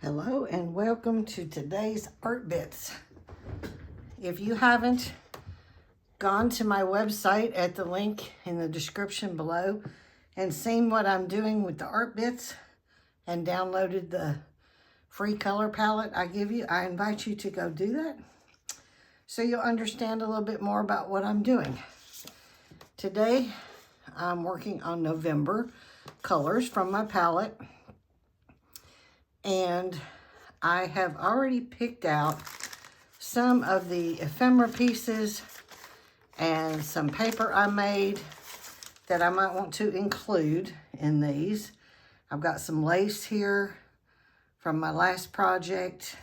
Hello and welcome to today's Art Bits. If you haven't gone to my website at the link in the description below and seen what I'm doing with the Art Bits and downloaded the free color palette I give you, I invite you to go do that so you'll understand a little bit more about what I'm doing. Today I'm working on November colors from my palette. And I have already picked out some of the ephemera pieces and some paper I made that I might want to include in these. I've got some lace here from my last project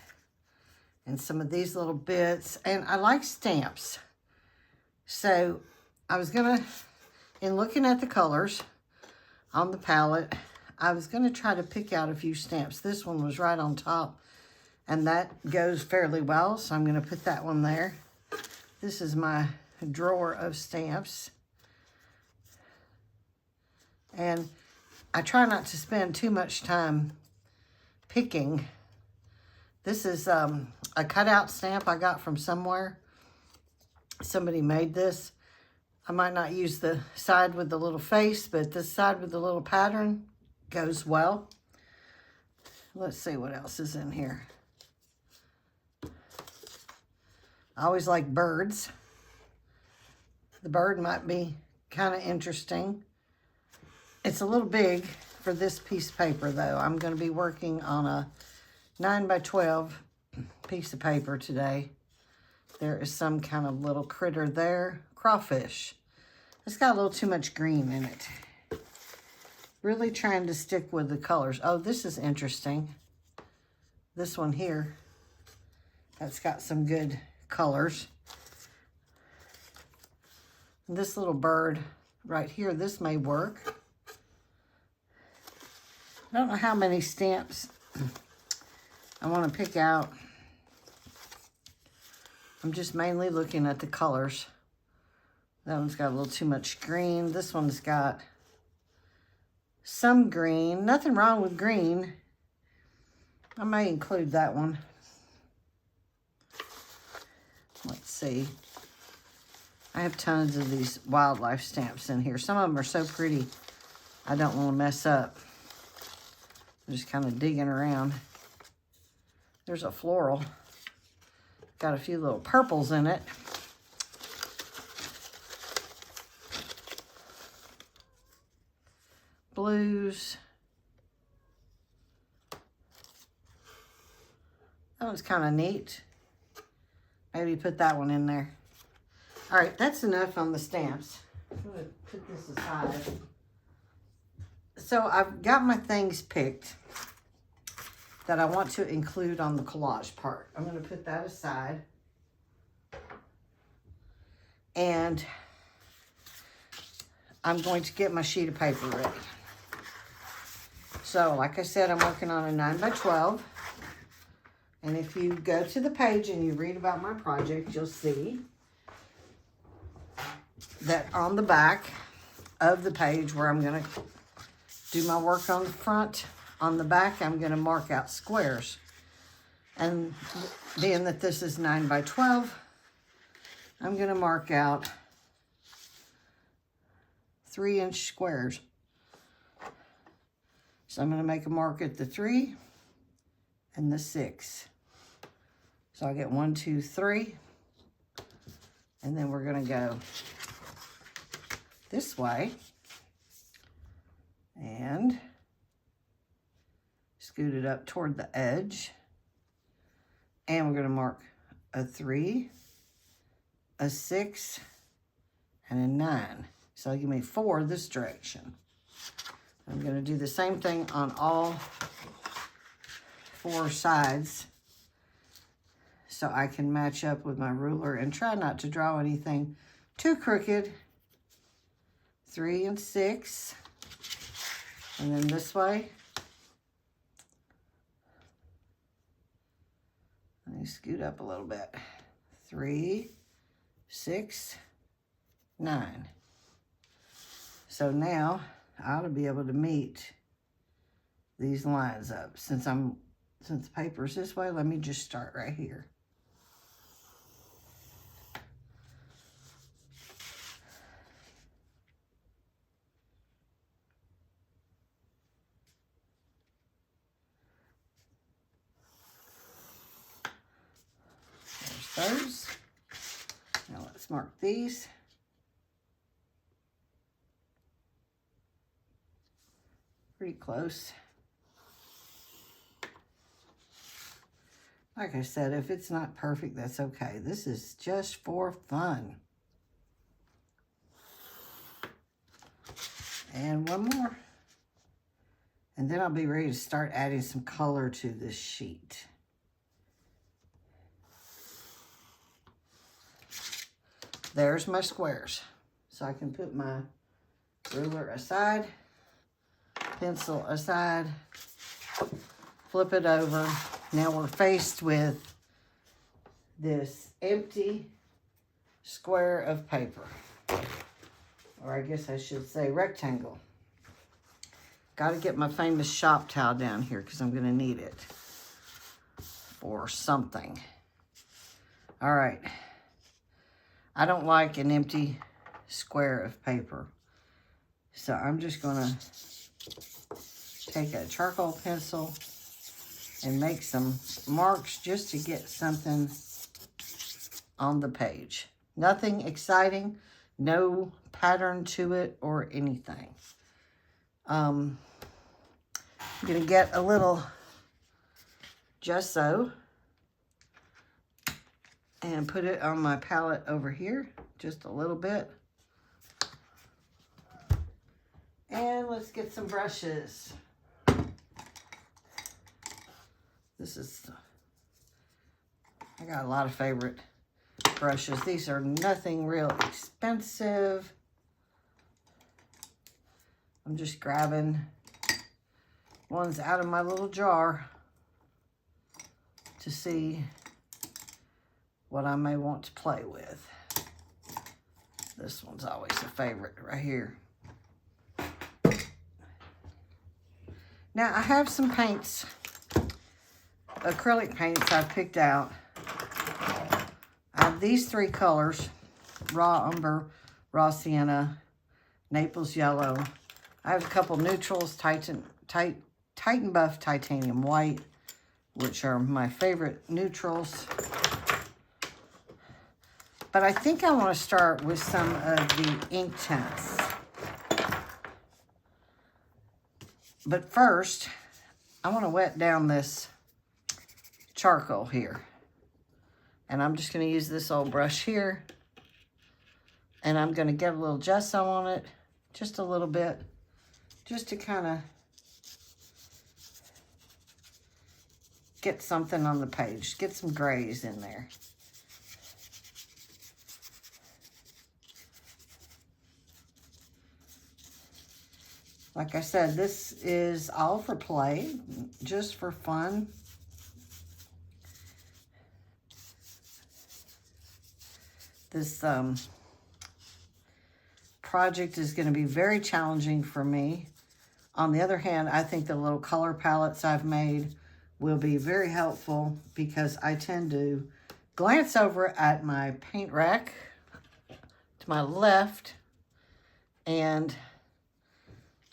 and some of these little bits. And I like stamps. So I was gonna, in looking at the colors on the palette, I was going to try to pick out a few stamps. This one was right on top, and that goes fairly well, so I'm going to put that one there. This is my drawer of stamps. And I try not to spend too much time picking. This is a cutout stamp I got from somewhere. Somebody made this. I might not use the side with the little face, but this side with the little pattern goes well. Let's see what else is in here. I always like birds. The bird might be kind of interesting. It's a little big for this piece of paper though. I'm going to be working on a 9x12 piece of paper today. There is some kind of little critter there. Crawfish. It's got a little too much green in it. Really trying to stick with the colors. Oh, this is interesting. This one here, that's got some good colors. This little bird right here, this may work. I don't know how many stamps I want to pick out. I'm just mainly looking at the colors. That one's got a little too much green. This one's got some green. Nothing wrong with green. I may include that one. Let's see. I have tons of these wildlife stamps in here. Some of them are so pretty, I don't want to mess up. I'm just kind of digging around. There's a floral. Got a few little purples in it. Blues. That one's kind of neat. Maybe put that one in there. All right, that's enough on the stamps. I'm going to put this aside. So I've got my things picked that I want to include on the collage part. I'm going to put that aside. And I'm going to get my sheet of paper ready. So, like I said, I'm working on a 9x12. And if you go to the page and you read about my project, you'll see that on the back of the page where I'm going to do my work on the front, on the back, I'm going to mark out squares. And being that this is 9x12, I'm going to mark out 3-inch squares. So I'm going to make a mark at the 3 and the 6. So I get 1, 2, 3. And then we're going to go this way. And scoot it up toward the edge. And we're going to mark a 3, a 6, and a 9. So give me 4 this direction. I'm going to do the same thing on all 4 sides so I can match up with my ruler and try not to draw anything too crooked. 3 and 6. And then this way. Let me scoot up a little bit. 3, 6, 9. So now I ought to be able to meet these lines up since I'm since the paper's this way, let me just start right here. There's those. Now let's mark these. Pretty close. Like I said, if it's not perfect, that's okay. This is just for fun. And one more. And then I'll be ready to start adding some color to this sheet. There's my squares. So I can put my ruler aside, pencil aside, flip it over. Now we're faced with this empty square of paper. Or I guess I should say rectangle. Got to get my famous shop towel down here because I'm going to need it for something. All right. I don't like an empty square of paper. So I'm just going to take a charcoal pencil and make some marks just to get something on the page. Nothing exciting, no pattern to it or anything. I'm going to get a little gesso and put it on my palette over here, just a little bit. And let's get some brushes. I got a lot of favorite brushes. These are nothing real expensive. I'm just grabbing ones out of my little jar to see what I may want to play with. This one's always a favorite right here. Now I have some paints, acrylic paints I've picked out. I have these three colors: raw umber, raw sienna, Naples yellow. I have a couple neutrals, Titan Buff titanium white, which are my favorite neutrals. But I think I want to start with some of the inktense. But first, I want to wet down this charcoal here. And I'm just going to use this old brush here. And I'm going to get a little gesso on it, just a little bit, just to kind of get something on the page, get some grays in there. Like I said, this is all for play, just for fun. This project is going to be very challenging for me. On the other hand, I think the little color palettes I've made will be very helpful because I tend to glance over at my paint rack to my left, and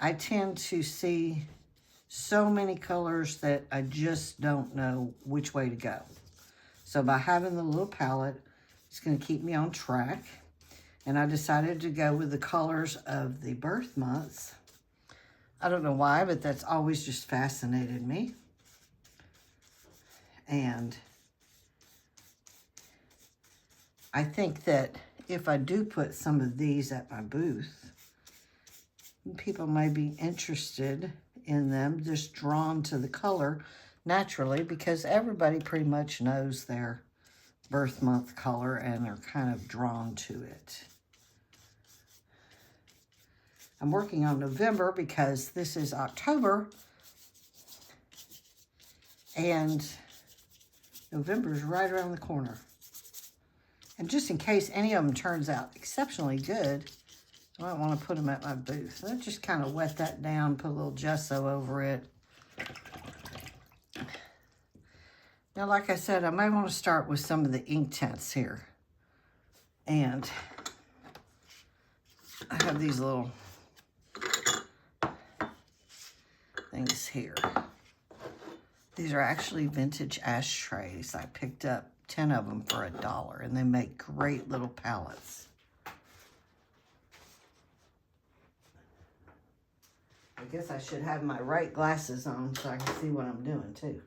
I tend to see so many colors that I just don't know which way to go. So by having the little palette, it's going to keep me on track. And I decided to go with the colors of the birth months. I don't know why, but that's always just fascinated me. And I think that if I do put some of these at my booth, people may be interested in them, just drawn to the color naturally, because everybody pretty much knows their birth month color and are kind of drawn to it. I'm working on November because this is October, and November is right around the corner. And just in case any of them turns out exceptionally good, I might want to put them at my booth. So just kind of wet that down, put a little gesso over it. Now, like I said, I may want to start with some of the Inktense here. And I have these little things here. These are actually vintage ashtrays. I picked up 10 of them for $1, and they make great little palettes. I guess I should have my right glasses on so I can see what I'm doing too.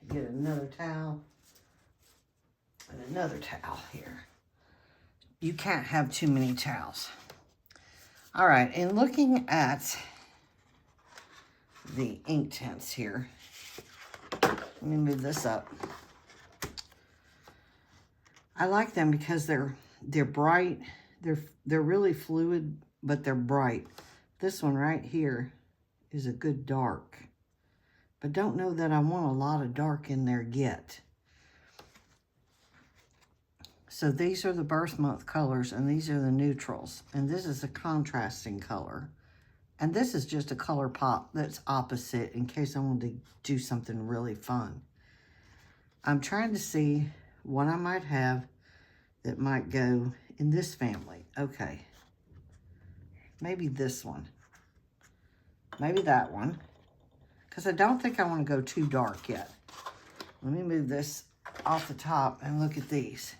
Get another towel and another towel here. You can't have too many towels. All right, and looking at the Inktense here, let me move this up. I like them because they're bright. They're really fluid, but they're bright. This one right here is a good dark, but don't know that I want a lot of dark in there yet. So these are the birth month colors, and these are the neutrals, and this is a contrasting color. And this is just a color pop that's opposite in case I want to do something really fun. I'm trying to see what I might have that might go in this family. Okay. Maybe this one. Maybe that one. Because I don't think I want to go too dark yet. Let me move this off the top and look at these.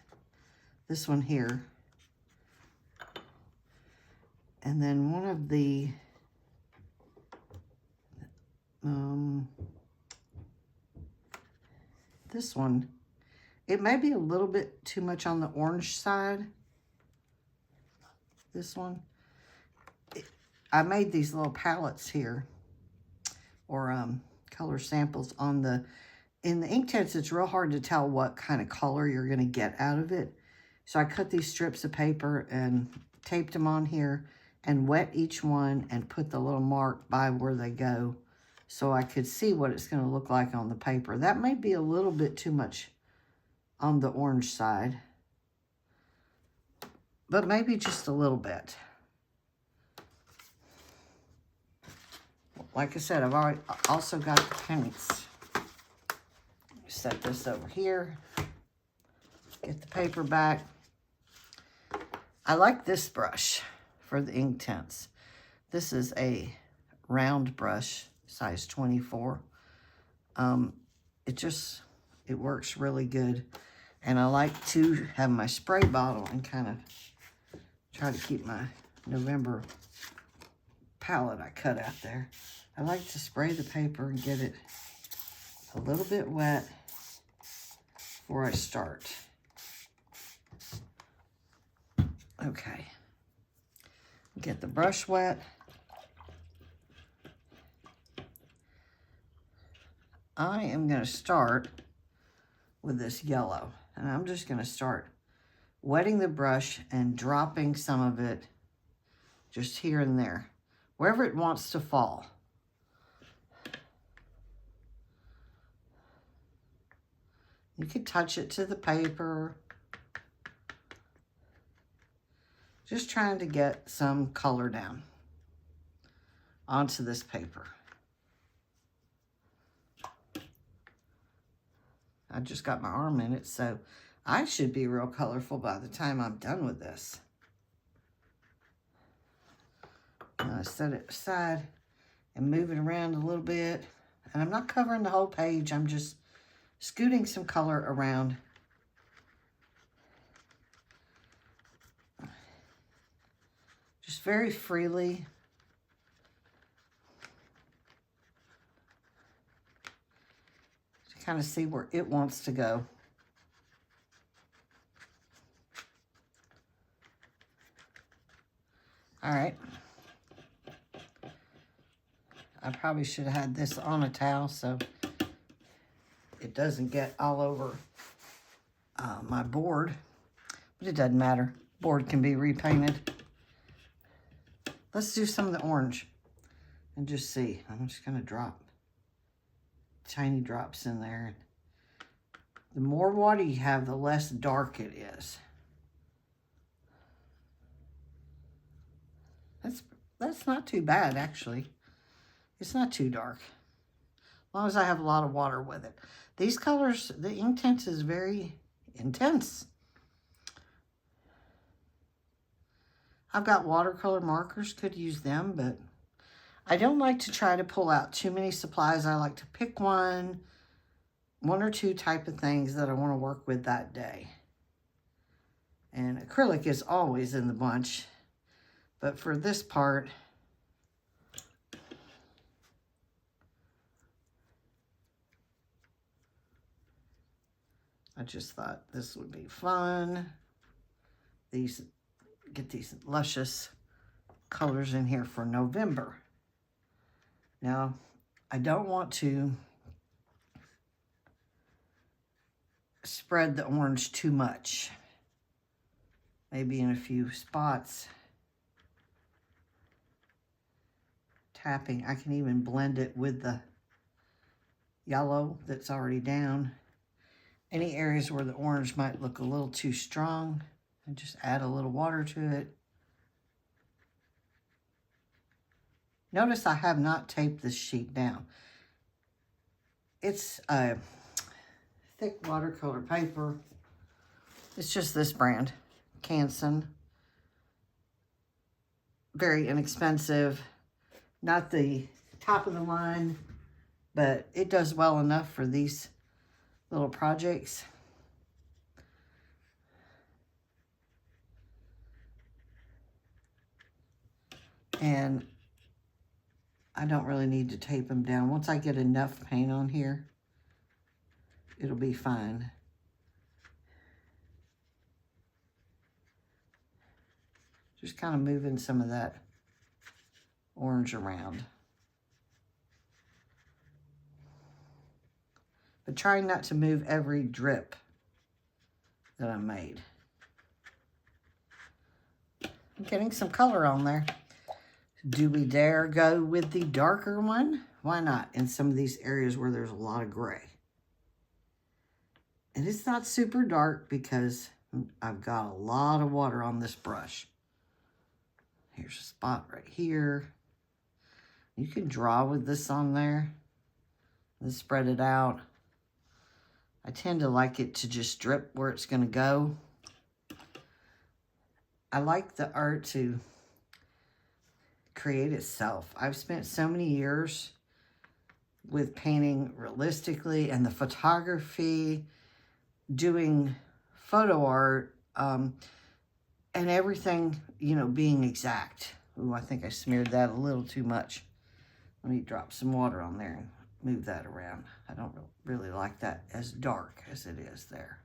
This one here. And then one of the this one, it may be a little bit too much on the orange side. This one, I made these little palettes here, or color samples on the, in the Inktense, it's real hard to tell what kind of color you're going to get out of it. So I cut these strips of paper and taped them on here and wet each one and put the little mark by where they go, so I could see what it's going to look like on the paper. That may be a little bit too much on the orange side, but maybe just a little bit. Like I said, I've also got the paints. Set this over here. Get the paper back. I like this brush for the Inktense. This is a round brush, size 24. It works really good. And I like to have my spray bottle and kind of try to keep my November palette I cut out there. I like to spray the paper and get it a little bit wet before I start. Okay. Get the brush wet. I am going to start with this yellow, and I'm just going to start wetting the brush and dropping some of it just here and there, wherever it wants to fall. You could touch it to the paper. Just trying to get some color down onto this paper. I just got my arm in it, so I should be real colorful by the time I'm done with this. I set it aside and move it around a little bit. And I'm not covering the whole page. I'm just scooting some color around. Just very freely. To kind of see where it wants to go. All right. I probably should have had this on a towel so it doesn't get all over my board, but it doesn't matter. Board can be repainted. Let's do some of the orange and just see. I'm just going to drop tiny drops in there. The more water you have, the less dark it is. That's not too bad, actually. It's not too dark. long as I have a lot of water with it. These colors, the Inktense is very intense. I've got watercolor markers, could use them, but I don't like to try to pull out too many supplies. I like to pick one or two type of things that I want to work with that day. And acrylic is always in the bunch, but for this part, I just thought this would be fun. Get these luscious colors in here for November. Now, I don't want to spread the orange too much. Maybe in a few spots. Tapping, I can even blend it with the yellow that's already down. Any areas where the orange might look a little too strong, and just add a little water to it. Notice I have not taped this sheet down. It's a thick watercolor paper. It's just this brand, Canson. Very inexpensive. Not the top of the line, but it does well enough for these little projects. And I don't really need to tape them down. Once I get enough paint on here, it'll be fine. Just kind of moving some of that orange around. But trying not to move every drip that I made. I'm getting some color on there. Do we dare go with the darker one? Why not? In some of these areas where there's a lot of gray. And it's not super dark because I've got a lot of water on this brush. Here's a spot right here. You can draw with this on there and spread it out. I tend to like it to just drip where it's going to go. I like the art to create itself. I've spent so many years with painting realistically and the photography, doing photo art, and everything, you know, being exact. Ooh, I think I smeared that a little too much. Let me drop some water on there and move that around. I don't really like that as dark as it is there.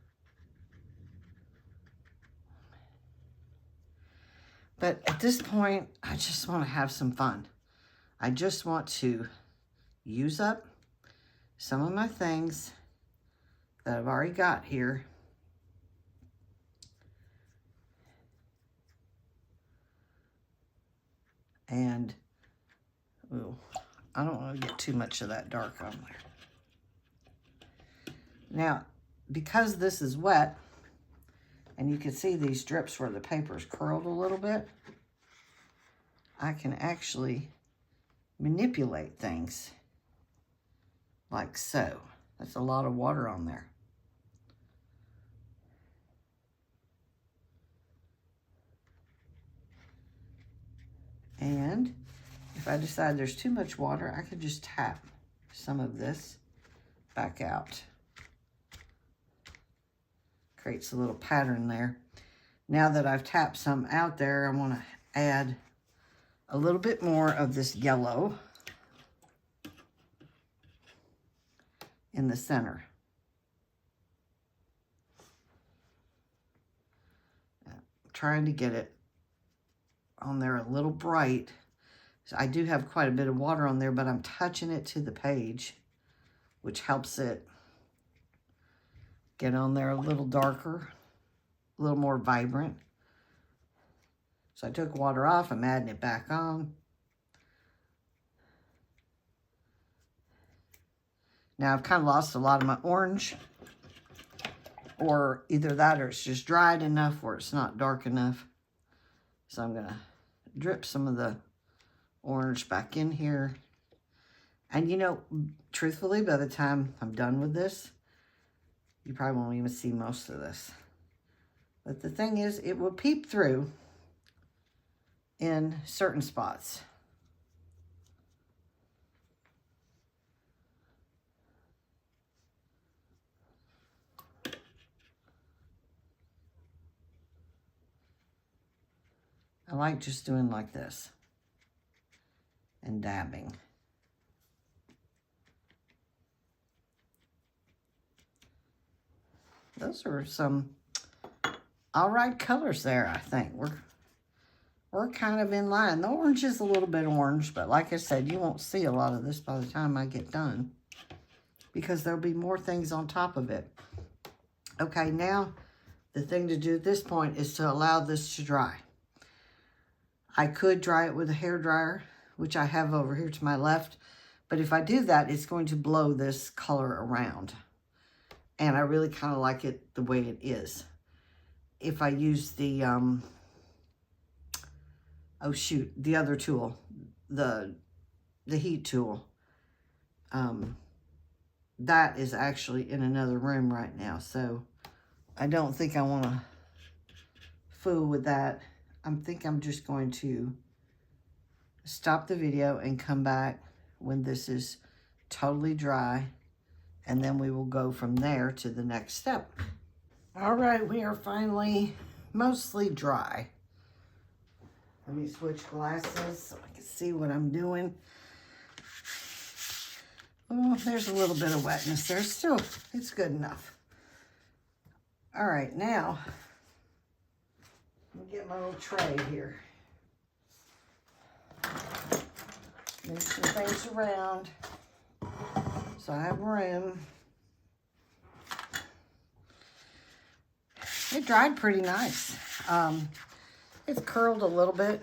But at this point, I just want to have some fun. I just want to use up some of my things that I've already got here. And, ooh, I don't want to get too much of that dark on there. Now, because this is wet, and you can see these drips where the paper's curled a little bit, I can actually manipulate things like so. That's a lot of water on there. And if I decide there's too much water, I can just tap some of this back out. Creates a little pattern there. Now that I've tapped some out there, I want to add a little bit more of this yellow in the center. I'm trying to get it on there a little bright. So I do have quite a bit of water on there, but I'm touching it to the page, which helps it get on there a little darker, a little more vibrant. So I took water off, I'm adding it back on. Now I've kind of lost a lot of my orange, or either that or it's just dried enough where it's not dark enough. So I'm gonna drip some of the orange back in here. And you know, truthfully, by the time I'm done with this, you probably won't even see most of this. But the thing is, it will peep through in certain spots. I like just doing like this and dabbing. Those are some all right colors there, I think. We're kind of in line. The orange is a little bit orange, but like I said, you won't see a lot of this by the time I get done because there'll be more things on top of it. Okay, now the thing to do at this point is to allow this to dry. I could dry it with a hair dryer, which I have over here to my left, but if I do that, it's going to blow this color around. And I really kind of like it the way it is. If I use the, oh shoot, the other tool, the heat tool, that is actually in another room right now. So I don't think I want to fool with that. I think I'm just going to stop the video and come back when this is totally dry. And then we will go from there to the next step. All right, we are finally mostly dry. Let me switch glasses so I can see what I'm doing. Oh, there's a little bit of wetness there. Still, it's good enough. All right, now, let me get my little tray here. Move some things around so I have room. It dried pretty nice. It's curled a little bit,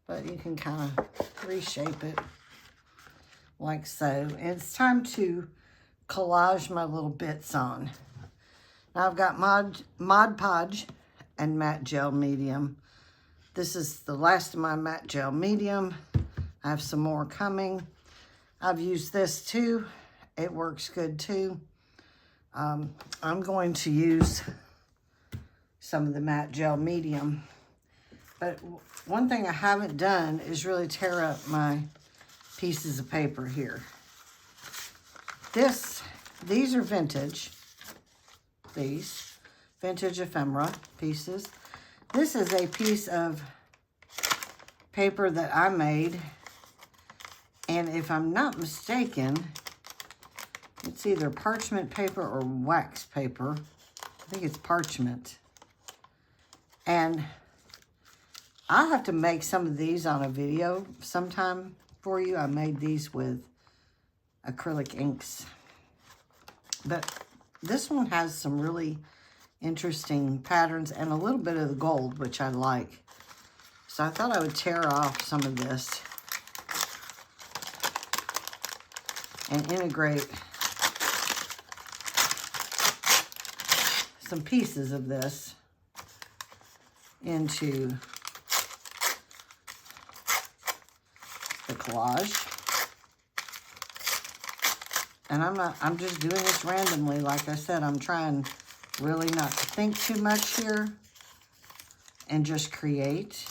but you can kind of reshape it like so. And it's time to collage my little bits on. Now I've got Mod Podge and matte gel medium. This is the last of my matte gel medium. I have some more coming. I've used this too. It works good too. I'm going to use some of the matte gel medium. But one thing I haven't done is really tear up my pieces of paper here. These are vintage. These vintage ephemera pieces. This is a piece of paper that I made. And if I'm not mistaken, it's either parchment paper or wax paper. I think it's parchment. And I'll have to make some of these on a video sometime for you. I made these with acrylic inks. But this one has some really interesting patterns and a little bit of the gold, which I like. So I thought I would tear off some of this and integrate some pieces of this into the collage. And I'm just doing this randomly. Like I said, I'm trying really not to think too much here and just create.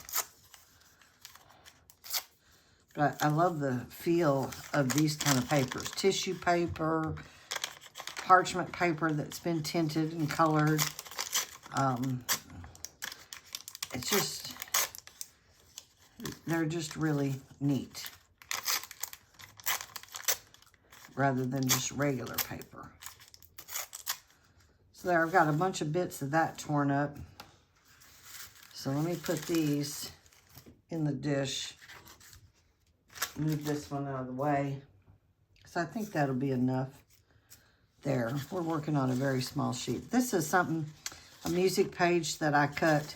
But I love the feel of these kind of papers. Tissue paper, parchment paper that's been tinted and colored. It's just, they're just really neat. Rather than just regular paper. So there, I've got a bunch of bits of that torn up. So let me put these in the dish. Move this one out of the way. So I think that'll be enough. There, we're working on a very small sheet. This is something, a music page that I cut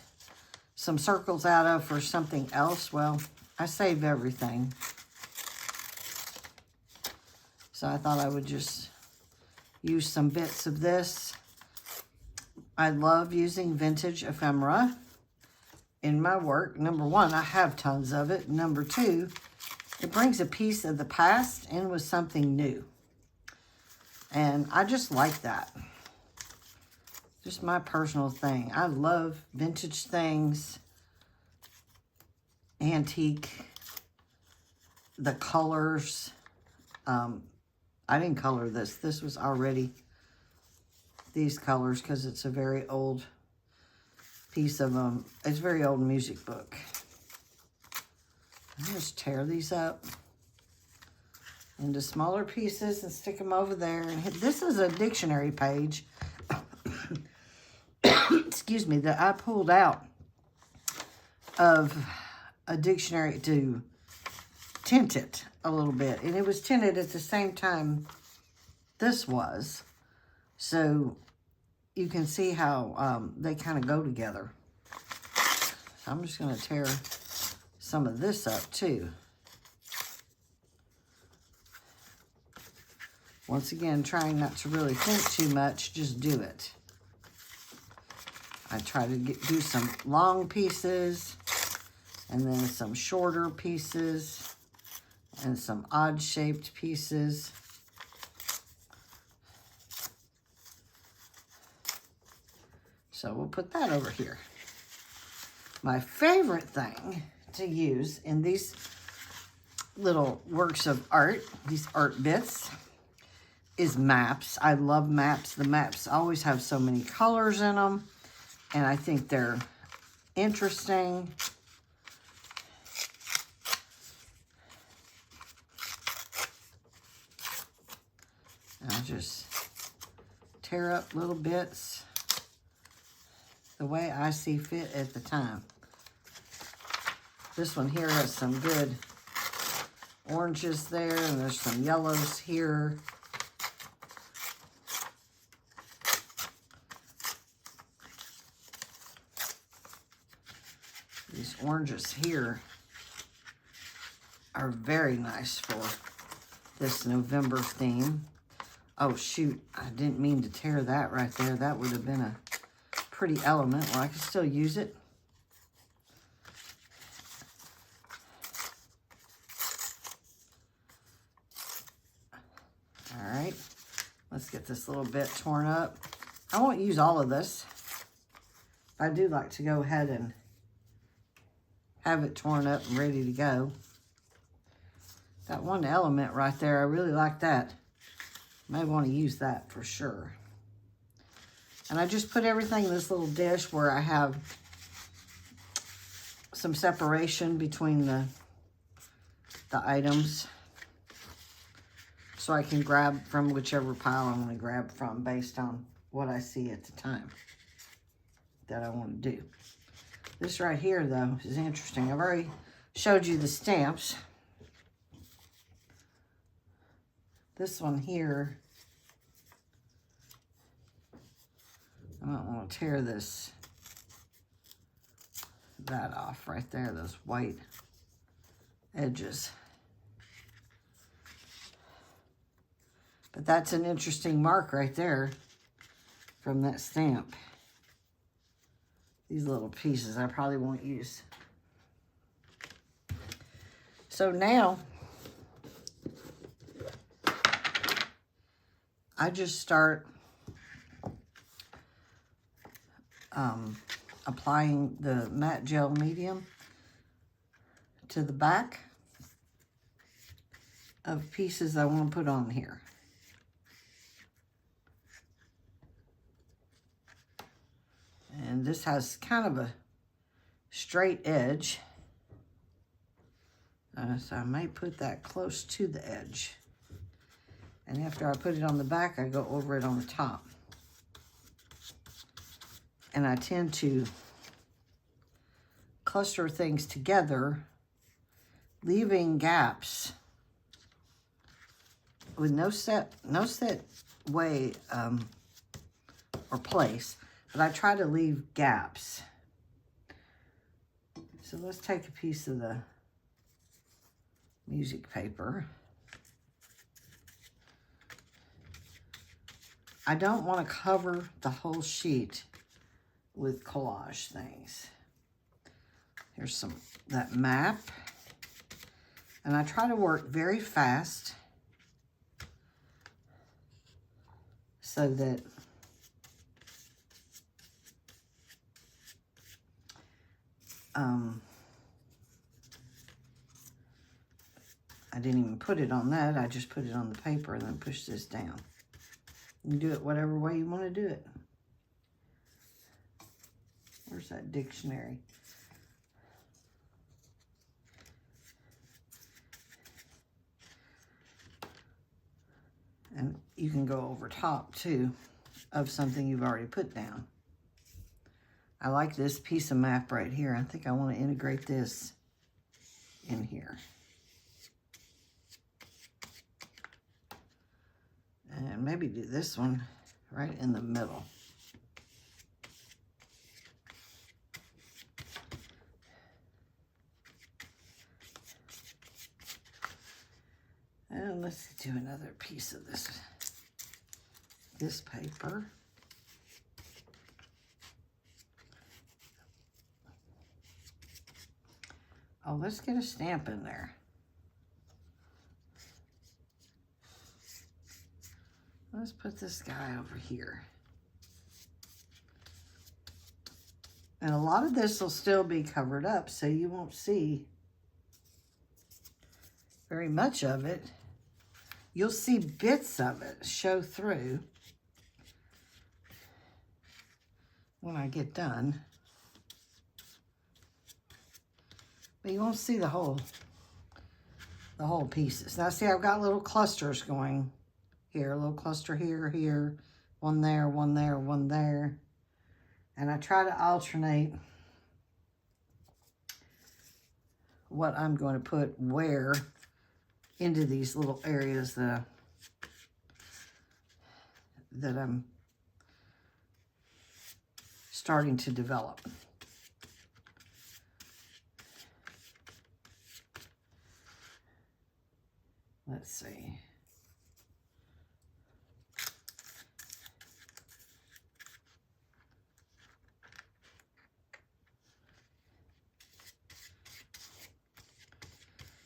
some circles out of for something else. Well, I save everything. So I thought I would just use some bits of this. I love using vintage ephemera in my work. Number one, I have tons of it. Number two, It brings a piece of the past in with something new. And I just like that. Just my personal thing. I love vintage things, antique, the colors. I didn't color this. This was already these colors because it's a very old piece of it's a very old music book. I'll just tear these up into smaller pieces and stick them over there. And this is a dictionary page, excuse me, that I pulled out of a dictionary to tint it a little bit. And it was tinted at the same time this was. So you can see how they kind of go together. So I'm just going to tear some of this up too. Once again, trying not to really think too much, just do it. I try to do some long pieces and then some shorter pieces and some odd-shaped pieces. So we'll put that over here. My favorite thing to use in these little works of art, these art bits, is maps. I love maps. The maps always have so many colors in them, and I think they're interesting. I'll just tear up little bits the way I see fit at the time. This one here has some good oranges there, and there's some yellows here. These oranges here are very nice for this November theme. Oh shoot, I didn't mean to tear that right there. That would have been a pretty element. Well, I can still use it. All right, let's get this little bit torn up. I won't use all of this. I do like to go ahead and have it torn up and ready to go. That one element right there, I really like that. May want to use that for sure. And I just put everything in this little dish where I have some separation between the items, so I can grab from whichever pile I want to grab from based on what I see at the time that I want to do. This right here, though, is interesting. I've already showed you the stamps. This one here, I might want to tear that off right there, those white edges. But that's an interesting mark right there from that stamp. These little pieces I probably won't use. So now I just start applying the matte gel medium to the back of pieces I want to put on here. And this has kind of a straight edge. So I might put that close to the edge. And after I put it on the back, I go over it on the top. And I tend to cluster things together, leaving gaps with no set way or place. But I try to leave gaps. So let's take a piece of the music paper. I don't want to cover the whole sheet with collage things. Here's that map. And I try to work very fast so that I didn't even put it on that. I just put it on the paper and then push this down. You can do it whatever way you want to do it. Where's that dictionary? And you can go over top too of something you've already put down. I like this piece of map right here. I think I want to integrate this in here. And maybe do this one right in the middle. And let's do another piece of this paper. Oh, let's get a stamp in there. Let's put this guy over here. And a lot of this will still be covered up, so you won't see very much of it. You'll see bits of it show through when I get done. But you won't see the whole pieces. Now see, I've got little clusters going here, a little cluster here, here, one there, one there, one there. And I try to alternate what I'm going to put where into these little areas that I'm starting to develop. Let's see.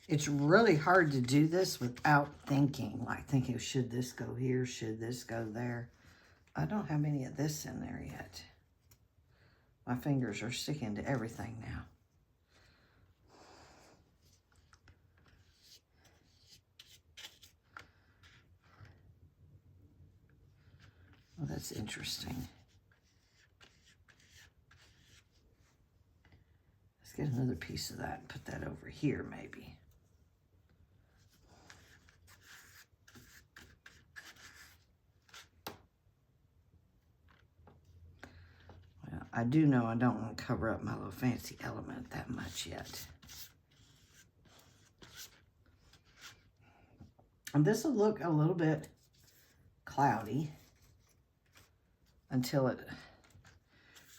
It's really hard to do this without thinking, like thinking, should this go here? Should this go there? I don't have any of this in there yet. My fingers are sticking to everything now. Well, that's interesting. Let's get another piece of that and put that over here maybe. I do know I don't want to cover up my little fancy element that much yet. And this will look a little bit cloudy until it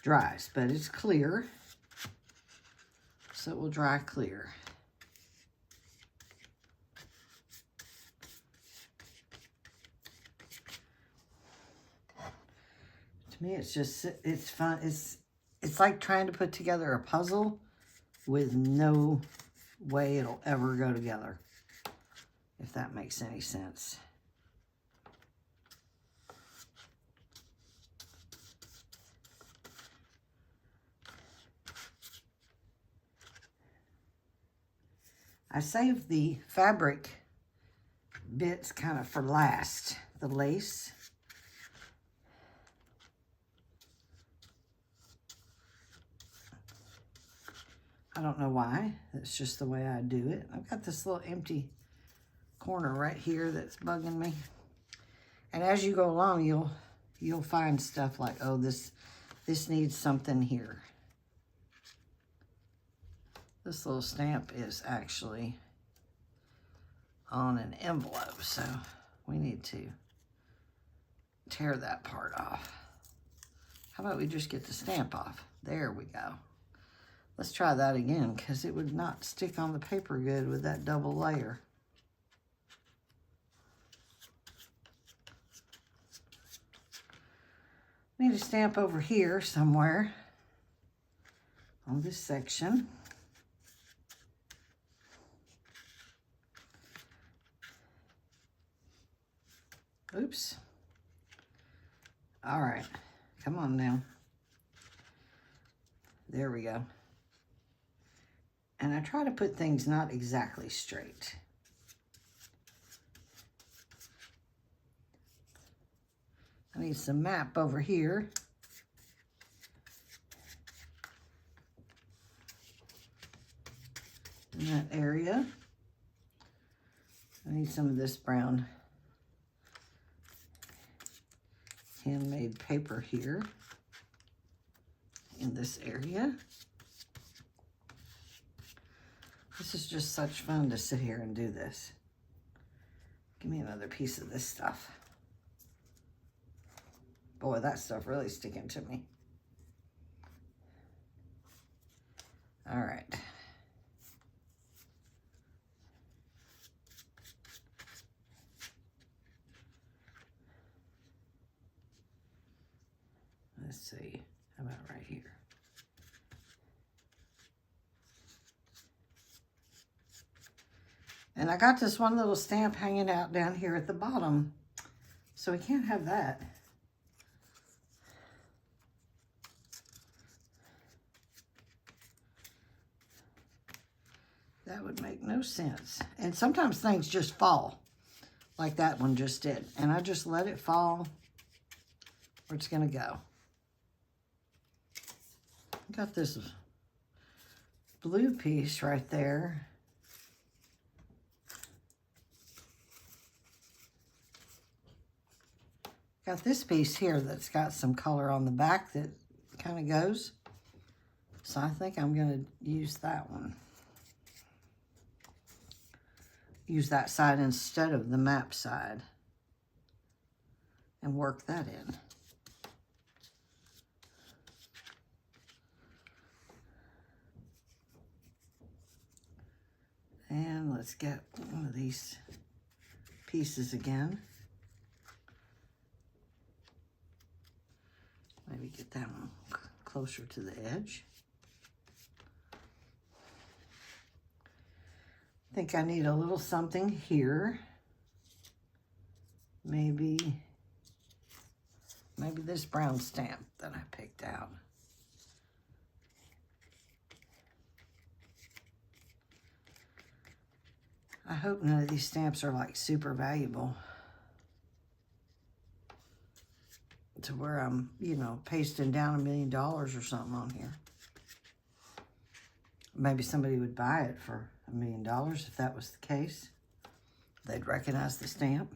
dries, but it's clear, so it will dry clear. To me, it's just, it's fun. It's like trying to put together a puzzle with no way it'll ever go together, if that makes any sense. I saved the fabric bits kind of for last, the lace. I don't know why. That's just the way I do it. I've got this little empty corner right here that's bugging me. And as you go along, you'll find stuff like, oh, this needs something here. This little stamp is actually on an envelope, so we need to tear that part off. How about we just get the stamp off? There we go. Let's try that again, because it would not stick on the paper good with that double layer. Need a stamp over here somewhere on this section. Oops. All right, come on now. There we go. And I try to put things not exactly straight. I need some map over here. In that area. I need some of this brown handmade paper here in this area. This is just such fun to sit here and do this. Give me another piece of this stuff. Boy, that stuff really sticking to me. All right. Let's see, how about right here? And I got this one little stamp hanging out down here at the bottom, so we can't have that. That would make no sense. And sometimes things just fall, like that one just did. And I just let it fall where it's gonna go. Got this blue piece right there. Got this piece here that's got some color on the back that kind of goes. So I think I'm going to use that one. Use that side instead of the map side. And work that in. And let's get one of these pieces again. Maybe get that one closer to the edge. I think I need a little something here. Maybe this brown stamp that I picked out. I hope none of these stamps are like super valuable to where I'm, you know, pasting down $1 million or something on here. Maybe somebody would buy it for $1 million if that was the case. They'd recognize the stamp.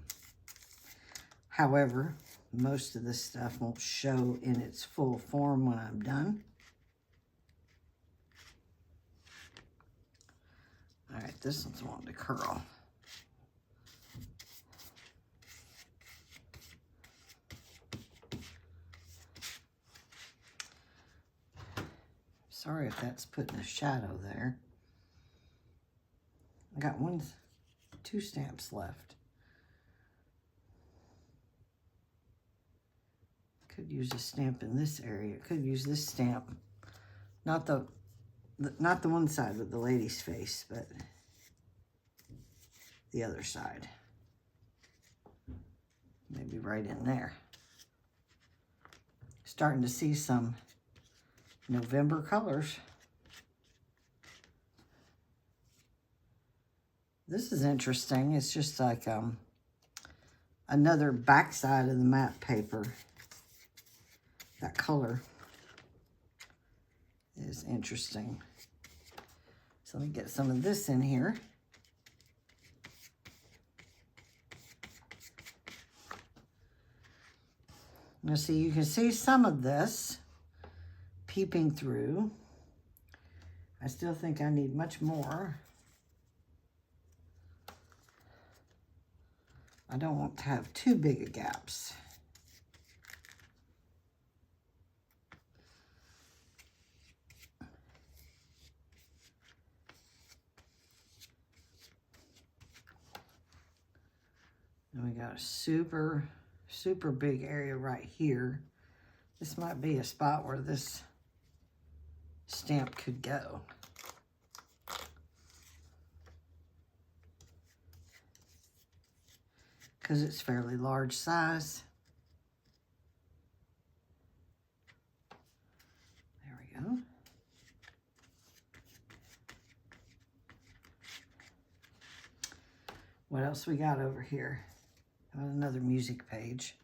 However, most of this stuff won't show in its full form when I'm done. All right, this one's wanting to curl. Sorry if that's putting a shadow there. I got two stamps left. Could use a stamp in this area. Could use this stamp, not the one side with the lady's face, but the other side. Maybe right in there. Starting to see some November colors. This is interesting. It's just like another backside of the matte paper. That color is interesting. So let me get some of this in here. Now see, you can see some of this peeping through. I still think I need much more. I don't want to have too big of gaps. And we got a super, super big area right here. This might be a spot where this stamp could go. because it's fairly large size. There we go. What else we got over here? Another music page.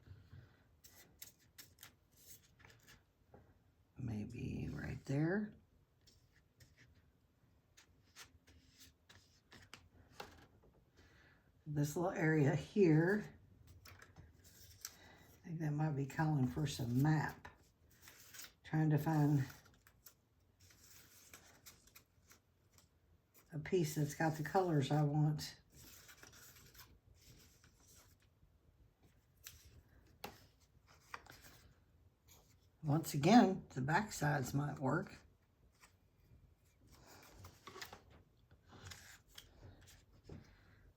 Maybe right there. This little area here, I think that might be calling for some map. Trying to find a piece that's got the colors I want. Once again, the back sides might work.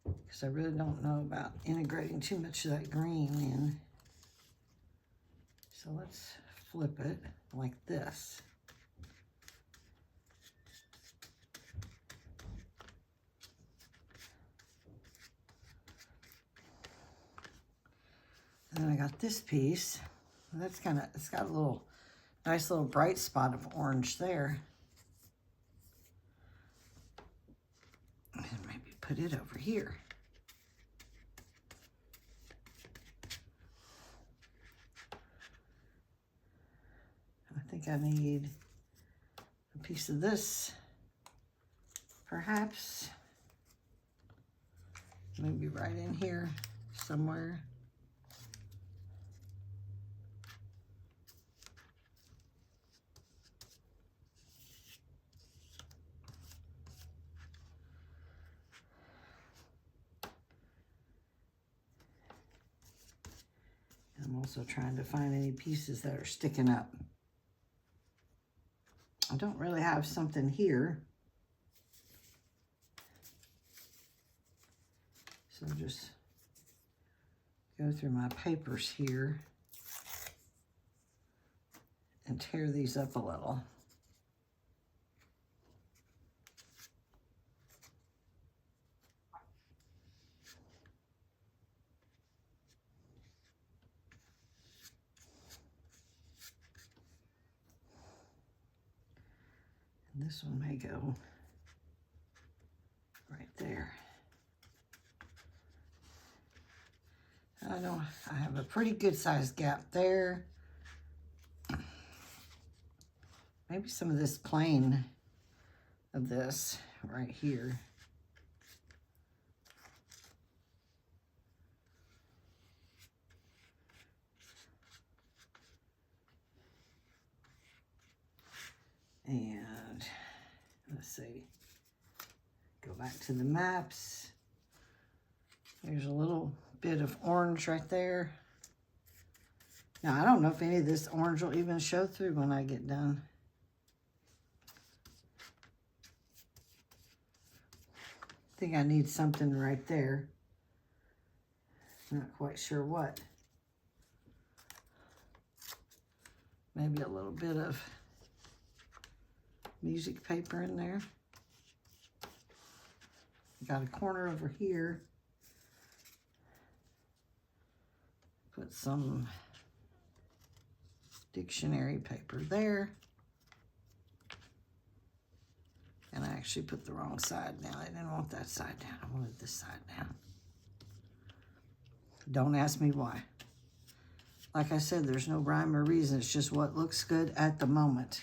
Because I really don't know about integrating too much of that green in. So let's flip it like this. And then I got this piece. That's kind of, it's got a little, nice little bright spot of orange there. And maybe put it over here. I think I need a piece of this, perhaps. Maybe right in here somewhere. I'm also trying to find any pieces that are sticking up. I don't really have something here. So just go through my papers here and tear these up a little. And this one may go right there. I know I have a pretty good sized gap there. Maybe some of this plain of this right here. And let's see, go back to the maps. There's a little bit of orange right there. Now, I don't know if any of this orange will even show through when I get done. I think I need something right there. Not quite sure what. Maybe a little bit of music paper in there. Got a corner over here. Put some dictionary paper there. And I actually put the wrong side down. I didn't want that side down. I wanted this side down. Don't ask me why. Like I said, there's no rhyme or reason. It's just what looks good at the moment.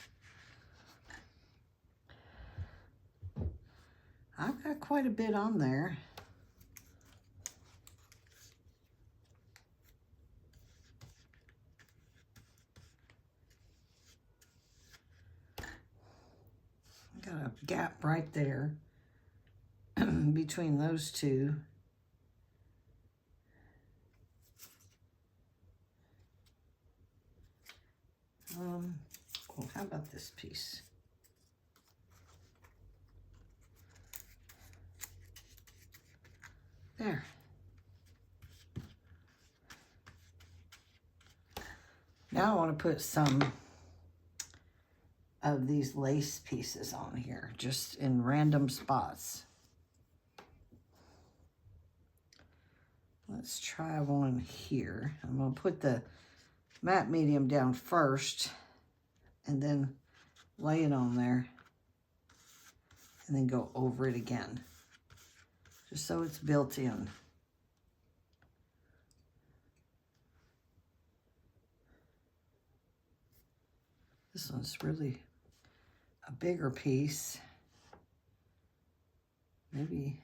I've got quite a bit on there. Got a gap right there between those two. Well, how about this piece? There. Now I want to put some of these lace pieces on here, just in random spots. Let's try one here. I'm going to put the matte medium down first and then lay it on there and then go over it again, just so it's built in. This one's really a bigger piece. Maybe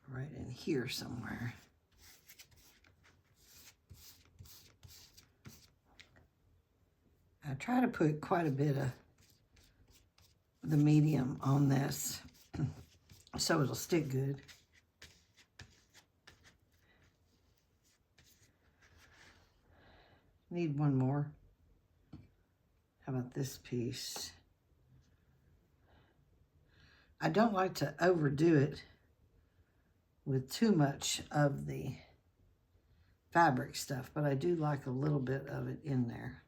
right in here somewhere. I try to put quite a bit of the medium on this so it'll stick good. Need one more. How about this piece? I don't like to overdo it with too much of the fabric stuff, but I do like a little bit of it in there.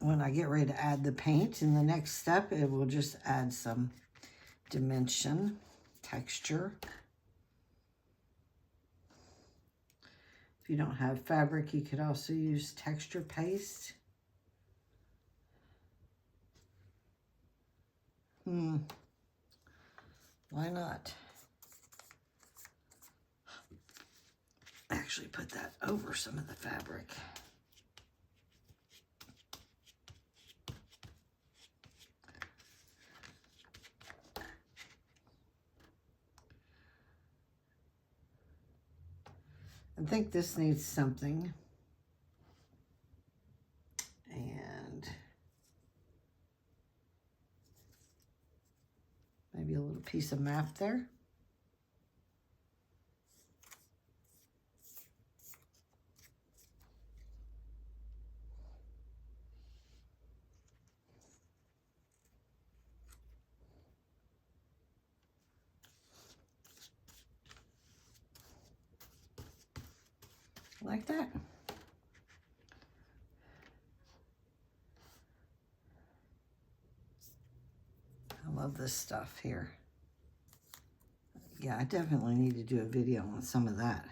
When I get ready to add the paint in the next step, it will just add some dimension, texture. If you don't have fabric, you could also use texture paste. Why not? Actually put that over some of the fabric. I think this needs something. And maybe a little piece of map there. Like that. I love this stuff here. Yeah, I definitely need to do a video on some of that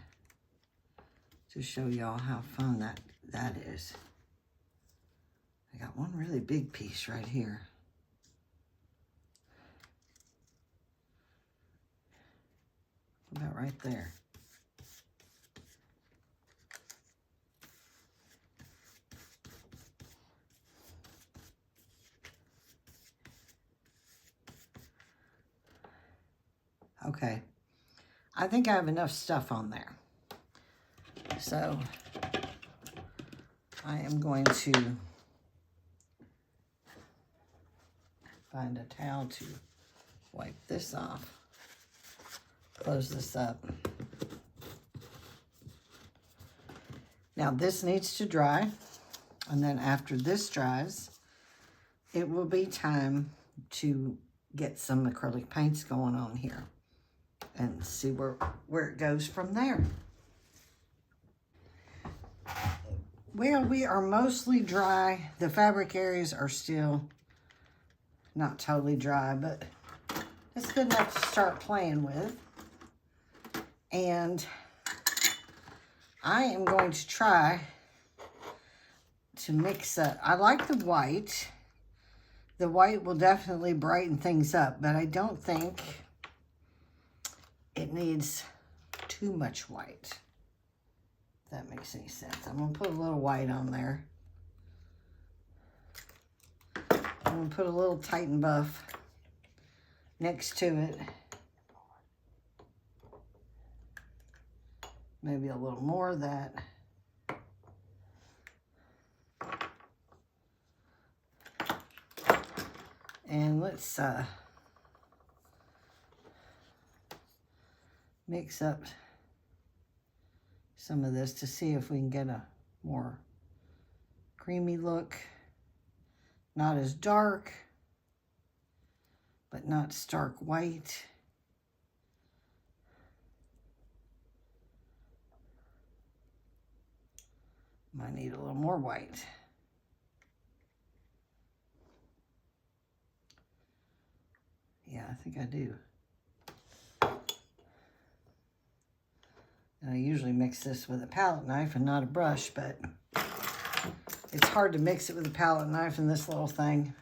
to show y'all how fun that is. I got one really big piece right here. About right there. Okay, I think I have enough stuff on there. So I am going to find a towel to wipe this off. Close this up. Now this needs to dry, and then after this dries, it will be time to get some acrylic paints going on here and see where it goes from there. Well, we are mostly dry. The fabric areas are still not totally dry, but it's good enough to start playing with. And I am going to try to mix up. I like the white. The white will definitely brighten things up, but I don't think it needs too much white. If that makes any sense. I'm going to put a little white on there. I'm going to put a little Titan Buff next to it. Maybe a little more of that. And let's mix up some of this to see if we can get a more creamy look. Not as dark, but not stark white. Might need a little more white. Yeah, I think I do. And I usually mix this with a palette knife and not a brush, but it's hard to mix it with a palette knife in this little thing.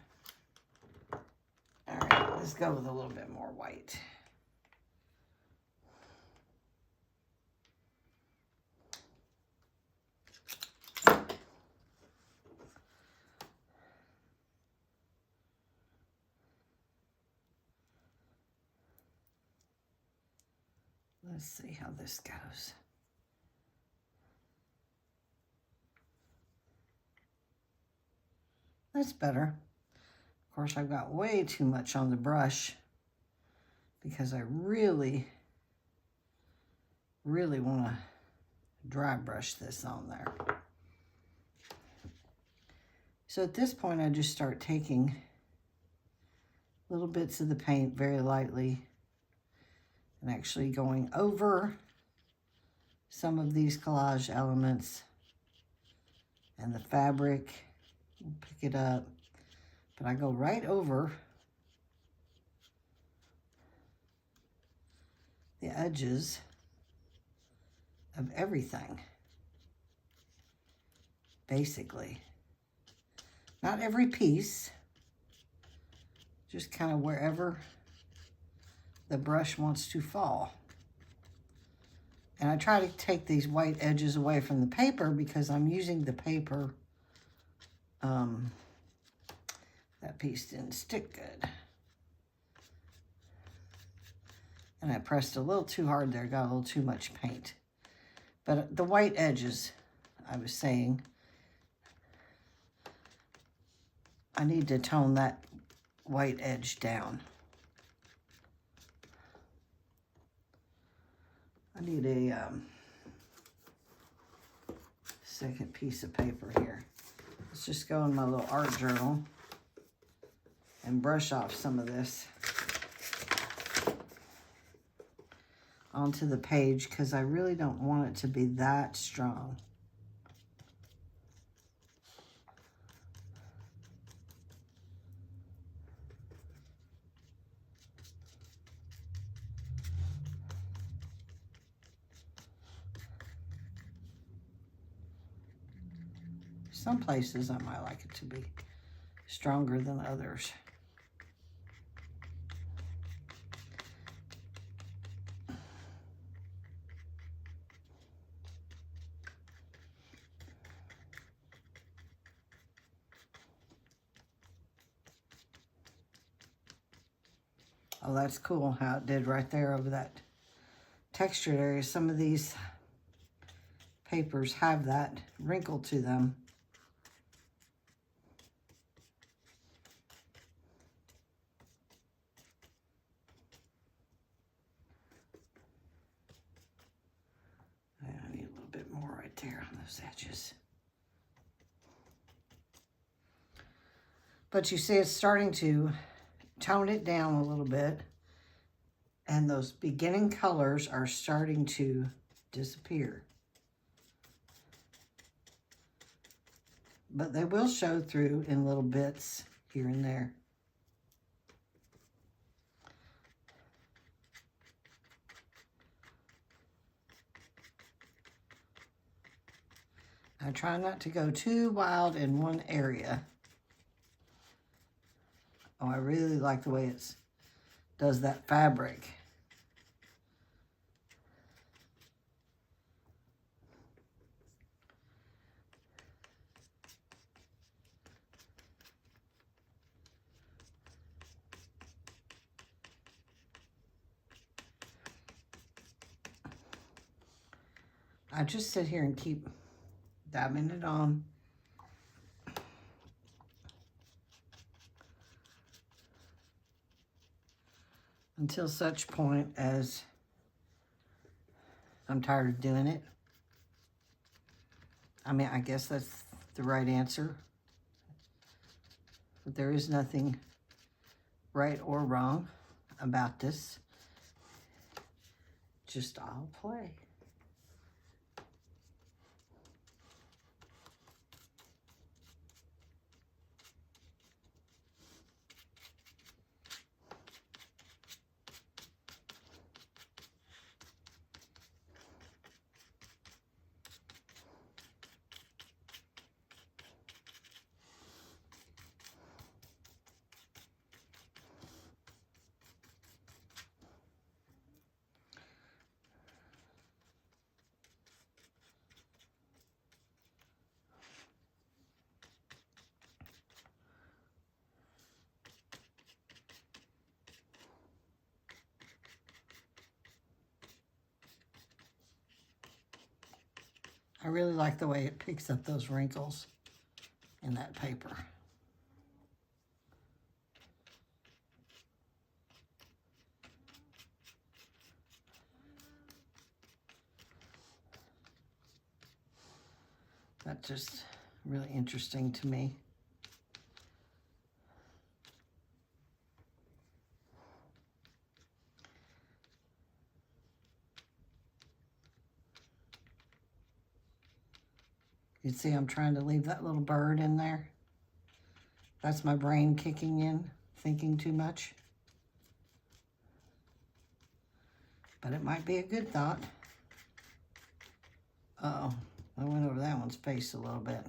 All right, let's go with a little bit more white. Let's see how this goes. That's better. Of course, I've got way too much on the brush because I really want to dry brush this on there. So at this point, I just start taking little bits of the paint very lightly and actually going over some of these collage elements and the fabric. We'll pick it up, but I go right over the edges of everything, basically. Not every piece, just kind of wherever the brush wants to fall. And I try to take these white edges away from the paper because I'm using the paper. That piece didn't stick good. And I pressed a little too hard there, got a little too much paint. But the white edges, I was saying, I need to tone that white edge down. I need a second piece of paper here. Let's just go in my little art journal and brush off some of this onto the page because I really don't want it to be that strong. Some places I might like it to be stronger than others. Oh, that's cool how it did right there over that textured area. Some of these papers have that wrinkle to them. I need a little bit more right there on those edges. But you see it's starting to tone it down a little bit, and those beginning colors are starting to disappear. But they will show through in little bits here and there. I try not to go too wild in one area. Oh, I really like the way it does that fabric. I just sit here and keep dabbing it on. Until such point as I'm tired of doing it. I mean, I guess that's the right answer. But there is nothing right or wrong about this. Just I'll play. I really like the way it picks up those wrinkles in that paper. That's just really interesting to me. You see, I'm trying to leave that little bird in there. That's my brain kicking in, thinking too much. But it might be a good thought. Uh-oh, I went over that one's face a little bit.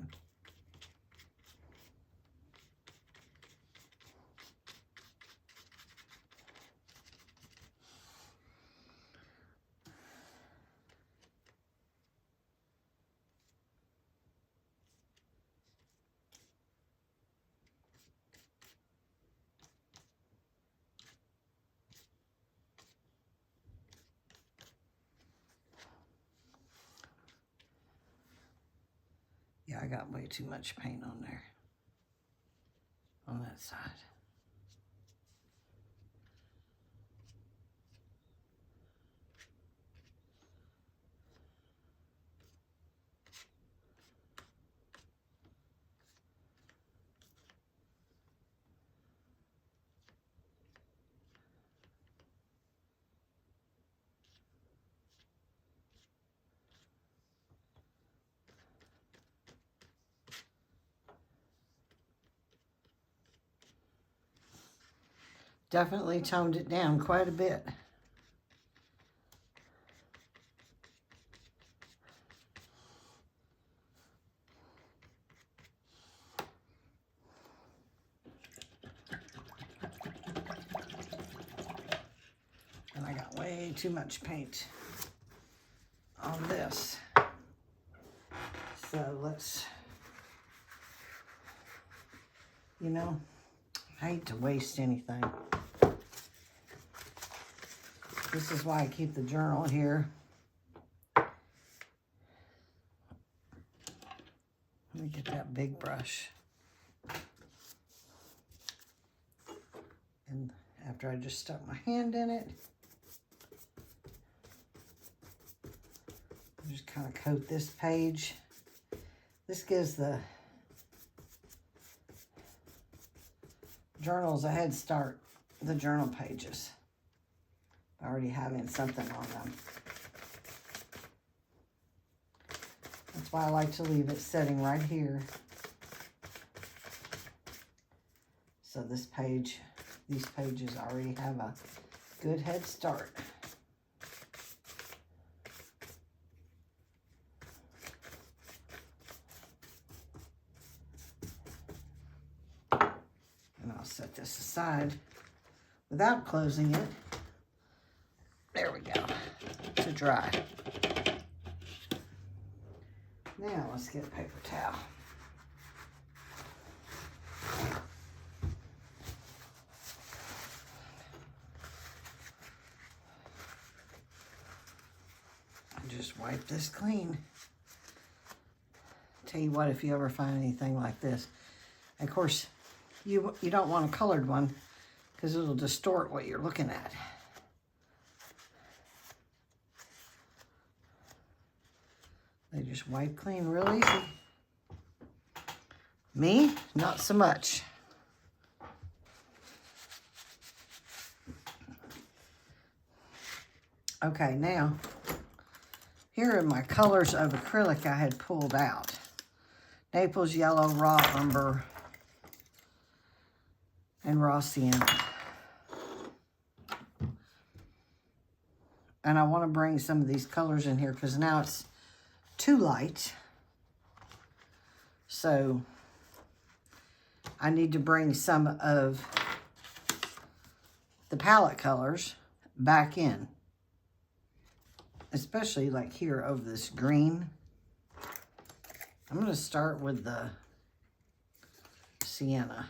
Yeah, I got way too much paint on there, on that side. Definitely toned it down quite a bit. And I got way too much paint on this. So let's, you know, I hate to waste anything. This is why I keep the journal here. Let me get that big brush. And after I just stuck my hand in it, just kind of coat this page. This gives the journals a head start, the journal pages, already having something on them. That's why I like to leave it sitting right here. So this page, these pages already have a good head start. And I'll set this aside without closing it. There we go, to dry. Now let's get a paper towel. And just wipe this clean. Tell you what, if you ever find anything like this, of course, you don't want a colored one because it'll distort what you're looking at. They just wipe clean real easy. Me, not so much. Okay, now, here are my colors of acrylic I had pulled out. Naples Yellow, Raw Umber, and Raw Sienna. And I want to bring some of these colors in here because now it's too light. So I need to bring some of the palette colors back in. Especially like here over this green. I'm going to start with the sienna.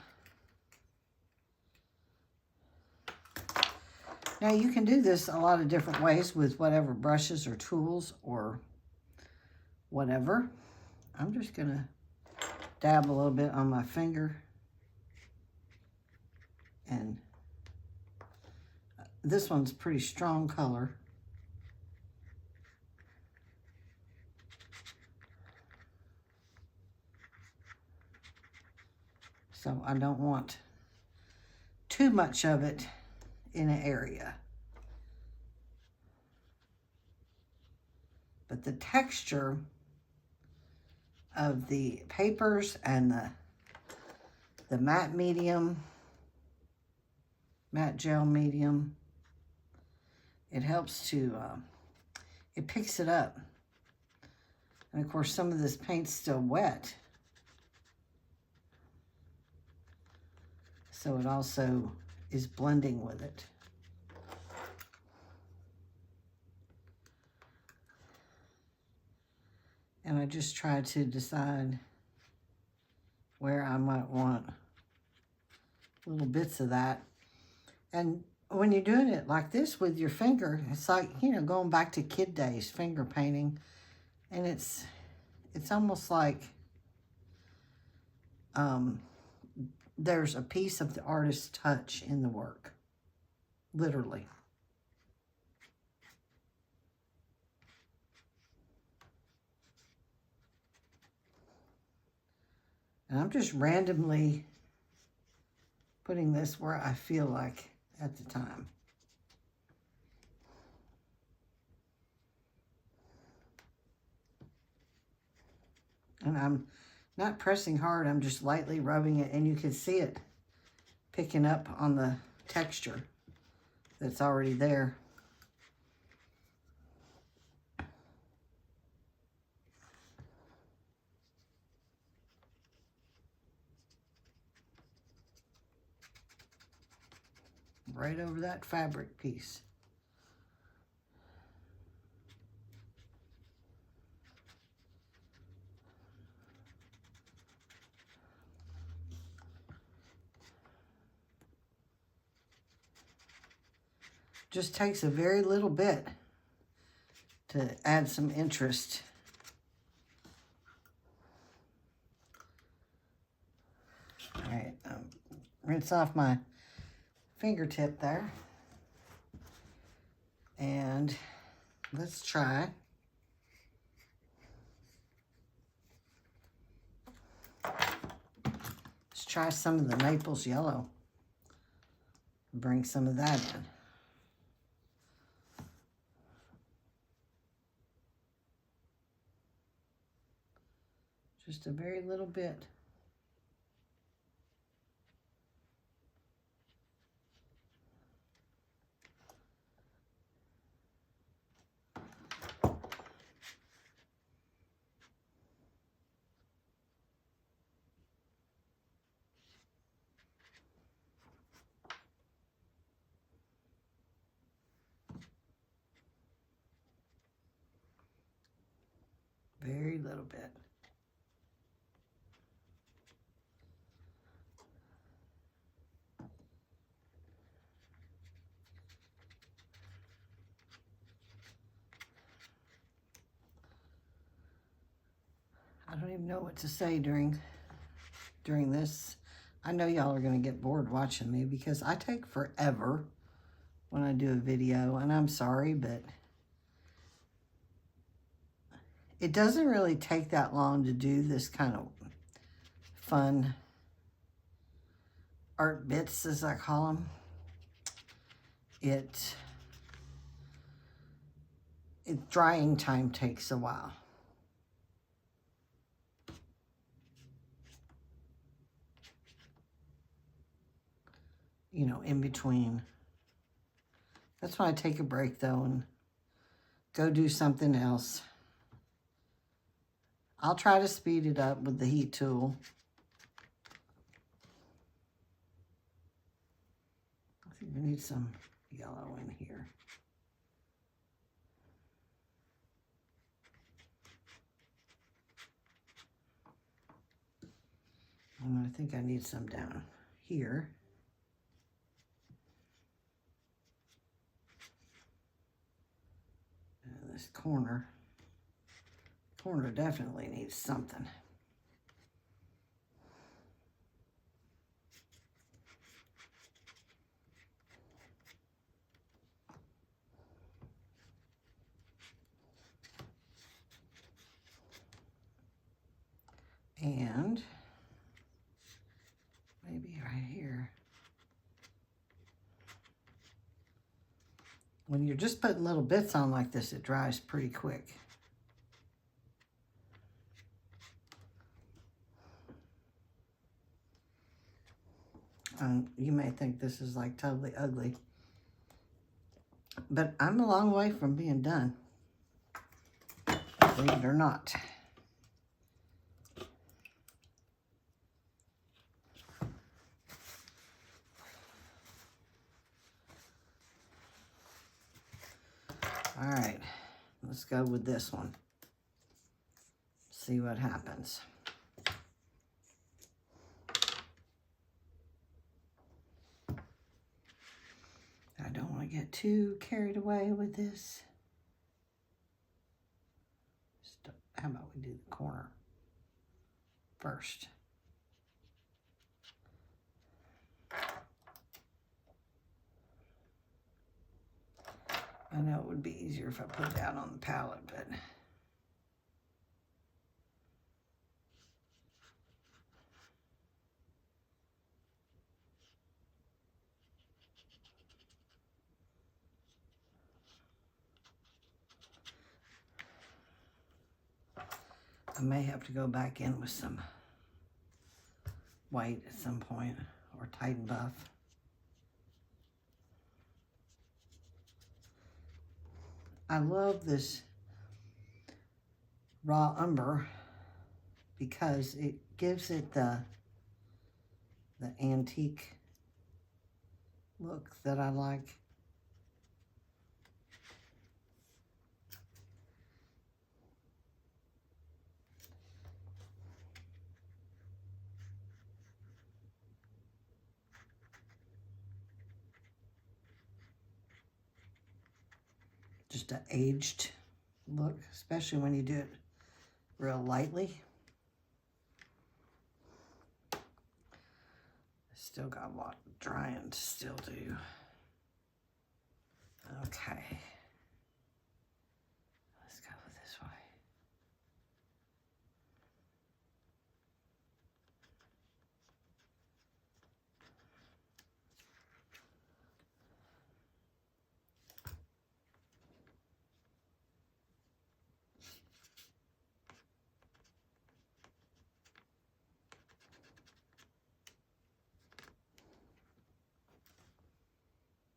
Now you can do this a lot of different ways with whatever brushes or tools or whatever. I'm just gonna dab a little bit on my finger, and this one's pretty strong color. So I don't want too much of it in an area. But the texture of the papers and the matte gel medium, it helps to, it picks it up. And of course, some of this paint's still wet. So it also is blending with it. And I just try to decide where I might want little bits of that. And when you're doing it like this with your finger, it's like, you know, going back to kid days, finger painting. And it's almost like there's a piece of the artist's touch in the work, literally. And I'm just randomly putting this where I feel like at the time. And I'm not pressing hard, I'm just lightly rubbing it, and you can see it picking up on the texture that's already there. Right over that fabric piece. Just takes a very little bit to add some interest. All right, rinse off my fingertip there. And let's try some of the Naples yellow. Bring some of that in. Just a very little bit. Very little bit. I don't even know what to say during this. I know y'all are going to get bored watching me because I take forever when I do a video, and I'm sorry, but it doesn't really take that long to do this kind of fun art bits, as I call them. Drying time takes a while. You know, in between. That's why I take a break, though, and go do something else. I'll try to speed it up with the heat tool. I think I need some yellow in here. And I think I need some down here. And this corner. Corner definitely needs something. And maybe right here. When you're just putting little bits on like this, it dries pretty quick. You may think this is like totally ugly, but I'm a long way from being done, believe it or not. All right, let's go with this one. See what happens. I don't want to get too carried away with this. How about we do the corner first? I know it would be easier if I put it out on the palette, but I may have to go back in with some white at some point, or Titan Buff. I love this raw umber because it gives it the antique look that I like. Just an aged look, especially when you do it real lightly. Still got a lot of drying to still do. Okay. Let's go this way.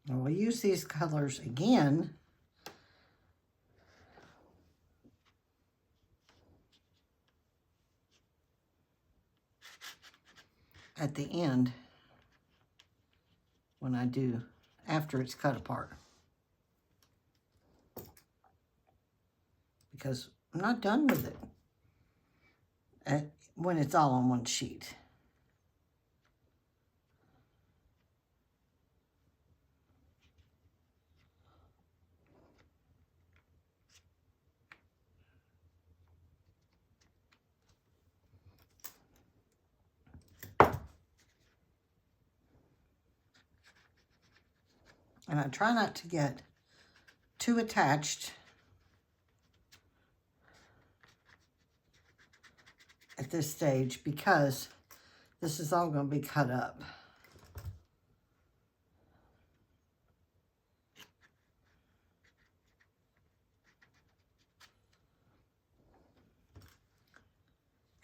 And we'll use these colors again at the end when I do, after it's cut apart. Because I'm not done with it when it's all on one sheet. And I try not to get too attached at this stage because this is all going to be cut up.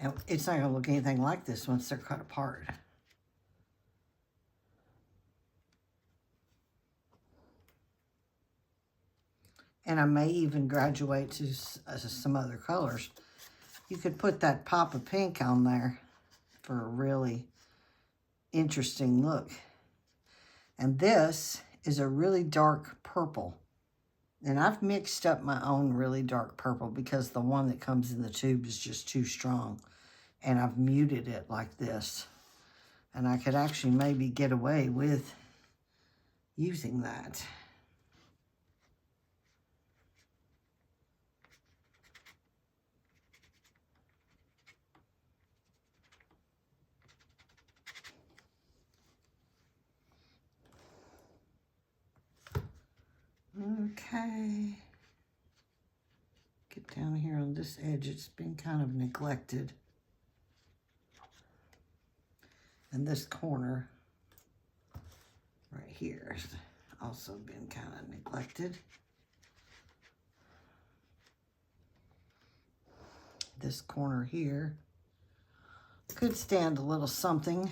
And it's not going to look anything like this once they're cut apart. And I may even graduate to some other colors. You could put that pop of pink on there for a really interesting look. And this is a really dark purple. And I've mixed up my own really dark purple because the one that comes in the tube is just too strong. And I've muted it like this. And I could actually maybe get away with using that. Okay. Get down here on this edge. It's been kind of neglected. And this corner right here has also been kind of neglected. This corner here could stand a little something.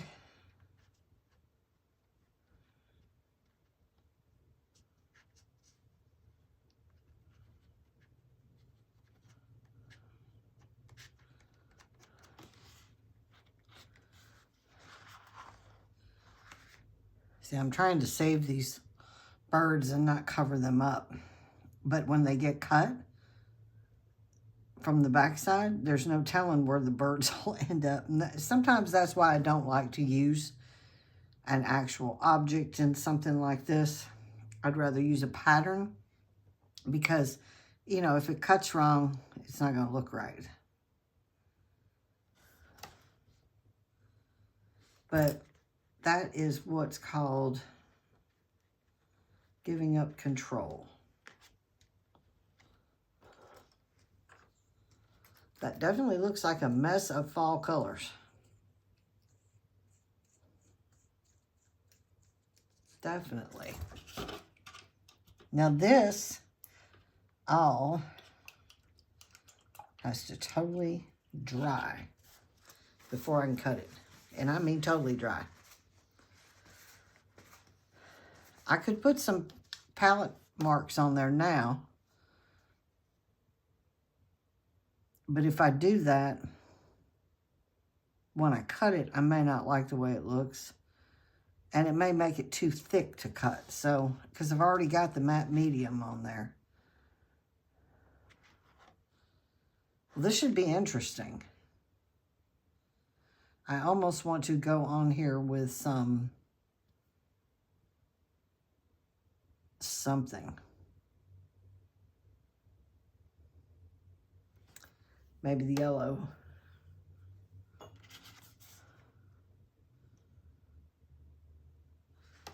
See, I'm trying to save these birds and not cover them up. But when they get cut from the backside, there's no telling where the birds will end up. And sometimes that's why I don't like to use an actual object in something like this. I'd rather use a pattern because, you know, if it cuts wrong, it's not going to look right. But that is what's called giving up control. That definitely looks like a mess of fall colors. Definitely. Now this all has to totally dry before I can cut it. And I mean totally dry. I could put some palette marks on there now. But if I do that, when I cut it, I may not like the way it looks. And it may make it too thick to cut. So, because I've already got the matte medium on there. Well, this should be interesting. I almost want to go on here with something. Maybe the yellow.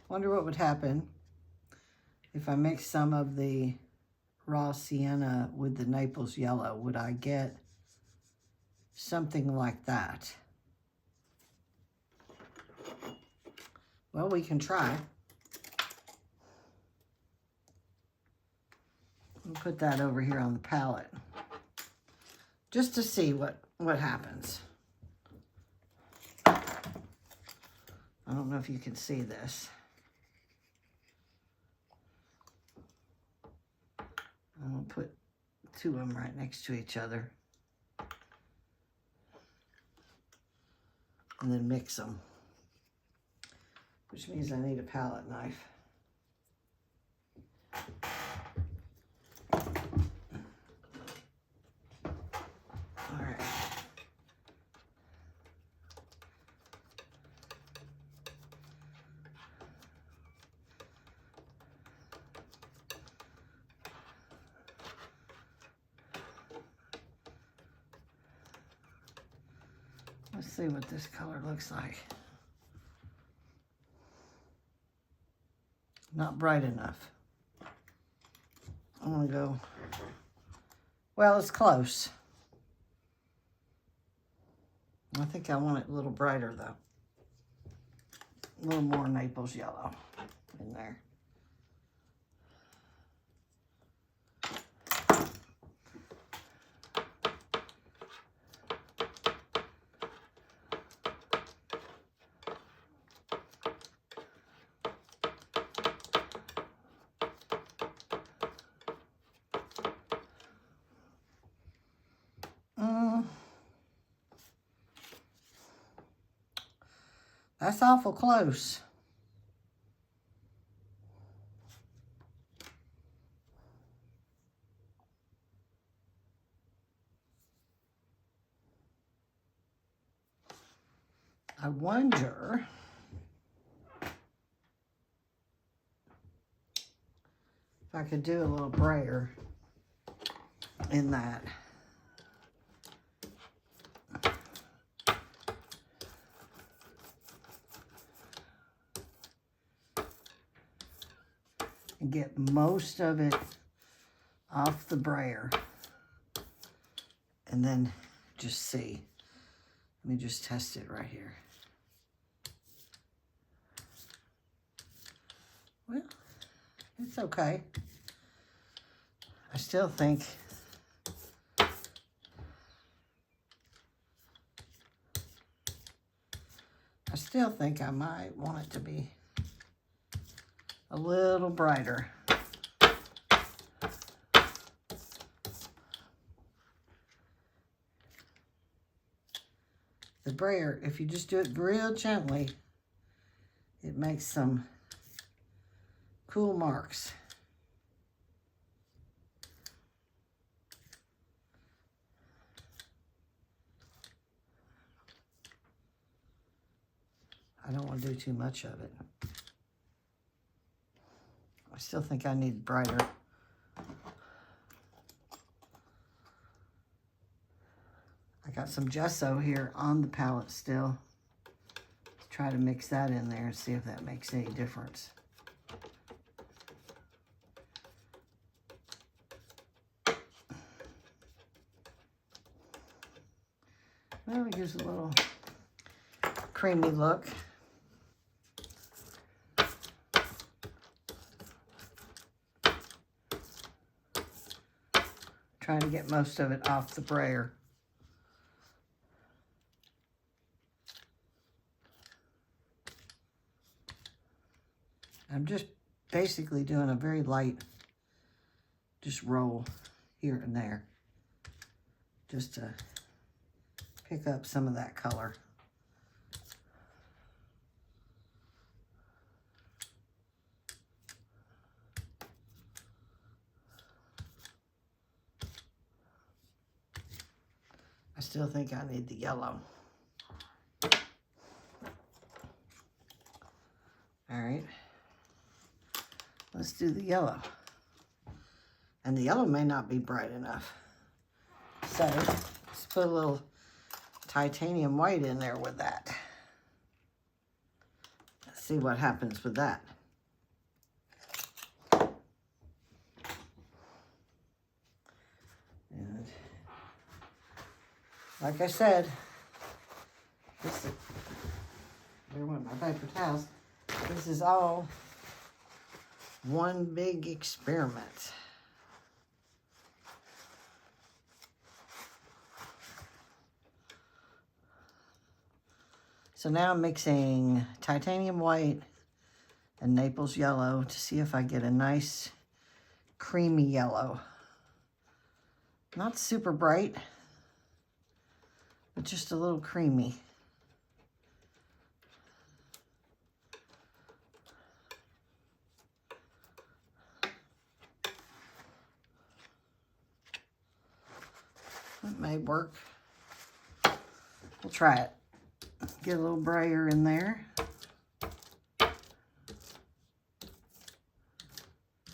Wonder what would happen if I mix some of the raw sienna with the Naples yellow. Would I get something like that? Well, we can try. I'll put that over here on the palette just to see what happens. I don't know if you can see this. I'm going to put two of them right next to each other. And then mix them. Which means I need a palette knife. All right. Let's see what this color looks like. Not bright enough. I'm gonna go, well, it's close. I think I want it a little brighter though. A little more Naples yellow in there. That's awful close. I wonder if I could do a little brayer in that. And get most of it off the brayer. And then just see. Let me just test it right here. Well, it's okay. I still think I might want it to be a little brighter. The brayer, if you just do it real gently, it makes some cool marks. I don't want to do too much of it. I still think I need brighter. I got some gesso here on the palette still. Let's try to mix that in there and see if that makes any difference. Well, it gives a little creamy look. Trying to get most of it off the brayer. I'm just basically doing a very light, just roll here and there, just to pick up some of that color. I still think I need the yellow. All right, let's do the yellow. And the yellow may not be bright enough. So let's put a little titanium white in there with that. Let's see what happens with that. And like I said, there went my paper towels. This is all one big experiment. So now I'm mixing titanium white and Naples yellow to see if I get a nice creamy yellow. Not super bright, but just a little creamy. That may work. We'll try it. Get a little brayer in there.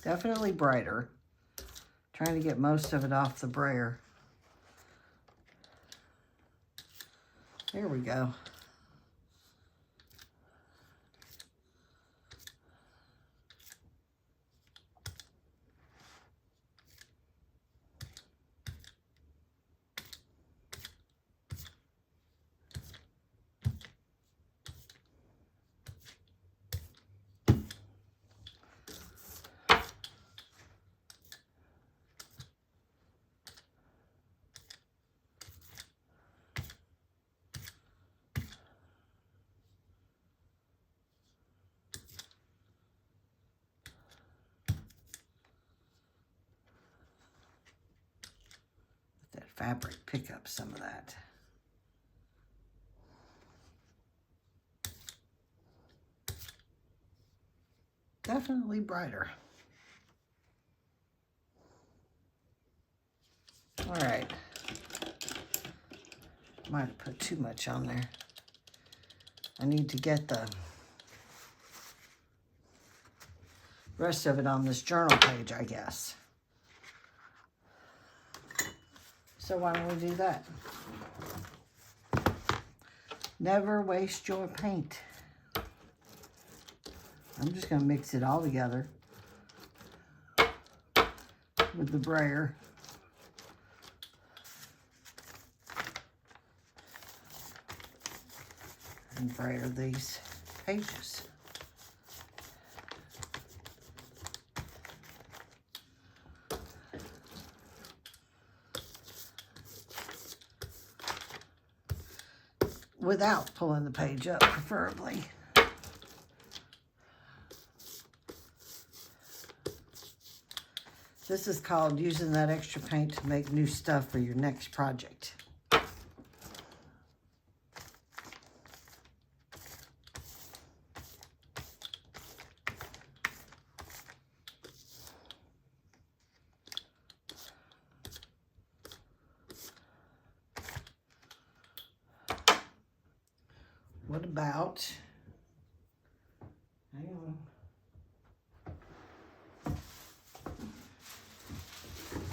Definitely brighter. Trying to get most of it off the brayer. There we go. Fabric, pick up some of that. Definitely brighter. All right. Might have put too much on there. I need to get the rest of it on this journal page, I guess. So why don't we do that? Never waste your paint. I'm just going to mix it all together. with the brayer. And brayer these pages. Without pulling the page up, preferably. This is called using that extra paint to make new stuff for your next project. What about, hang on.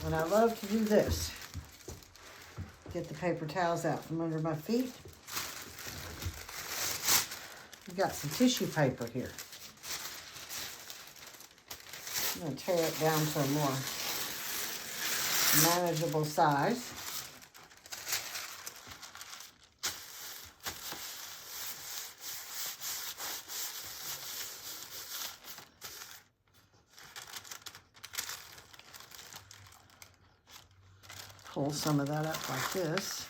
And I love to do this. Get the paper towels out from under my feet. We've got some tissue paper here. I'm going to tear it down to a more manageable size. Pull some of that up like this.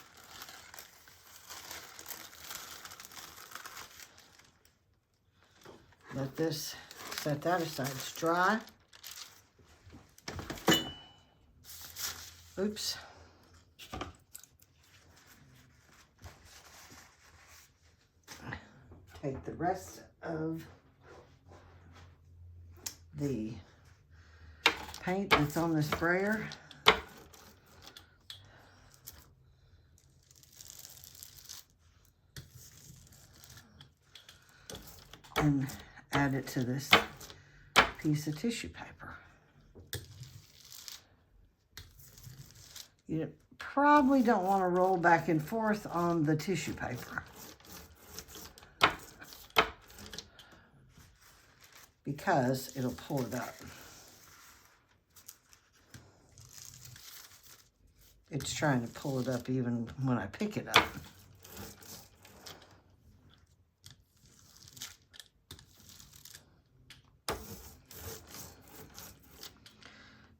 Let this, set that aside, it's dry. Oops. Take the rest of the paint that's on the sprayer. And add it to this piece of tissue paper. You probably don't want to roll back and forth on the tissue paper because it'll pull it up. It's trying to pull it up even when I pick it up.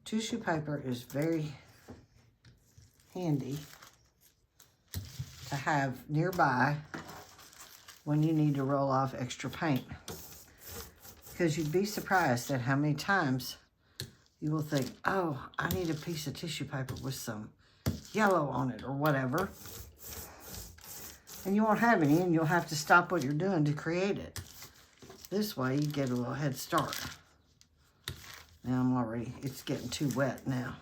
Tissue paper is very handy to have nearby when you need to roll off extra paint. Because you'd be surprised at how many times you will think, oh, I need a piece of tissue paper with some yellow on it or whatever. And you won't have any and you'll have to stop what you're doing to create it. This way you get a little head start. Now it's getting too wet now.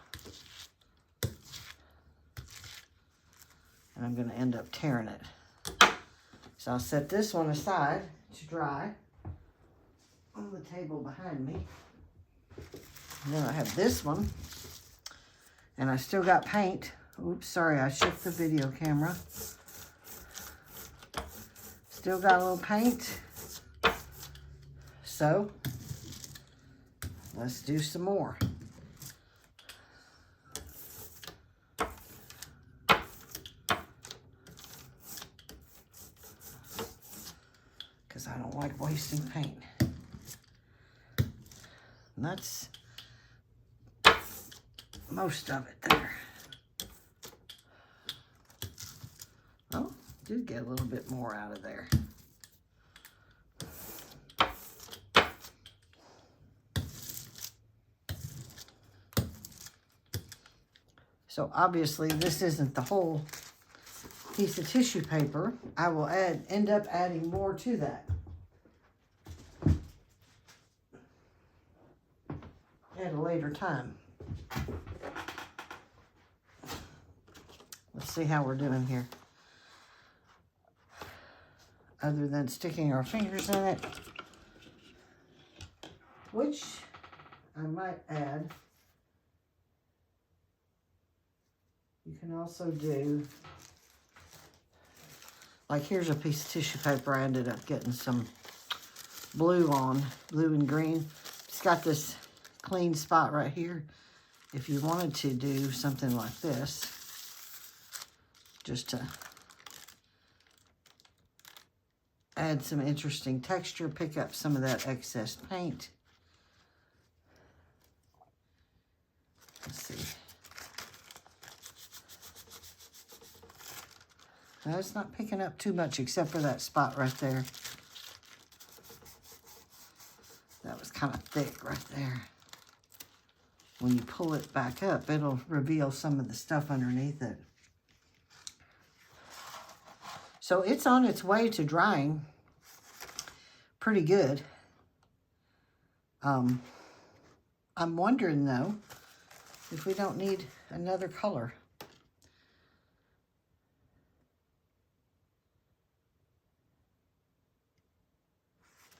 And I'm going to end up tearing it. So I'll set this one aside to dry on the table behind me. And then I have this one. And I still got paint. Oops, sorry, I shook the video camera. Still got a little paint. So let's do some more. Because I don't like wasting paint. And that's most of it there. Oh, did get a little bit more out of there. So obviously this isn't the whole piece of tissue paper. I will end up adding more to that at a later time. Let's see how we're doing here. Other than sticking our fingers in it, which I might add. You can also do, like here's a piece of tissue paper I ended up getting some blue on, blue and green. It's got this clean spot right here. if you wanted to do something like this, just to add some interesting texture, pick up some of that excess paint. Let's see. No, it's not picking up too much except for that spot right there. That was kind of thick right there. When you pull it back up, it'll reveal some of the stuff underneath it. So it's on its way to drying pretty good. I'm wondering though, if we don't need another color.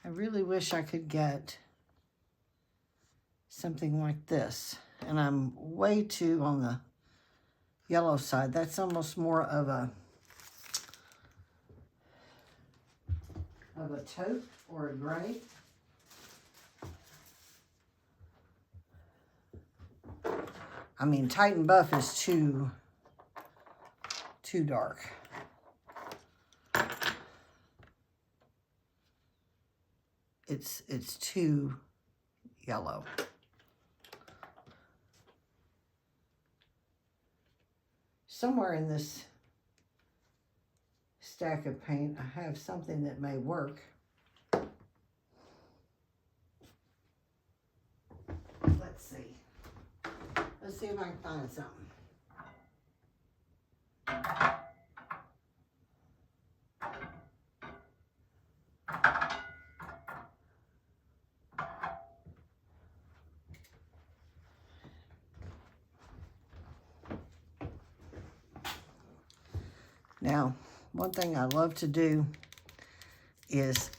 I really wish I could get something like this. And I'm way too on the yellow side. That's almost more of a taupe or a gray. I mean, Titan Buff is too dark. It's too yellow. Somewhere in this stack of paint, I have something that may work. Let's see. Let's see if I can find something. Now, one thing I love to do is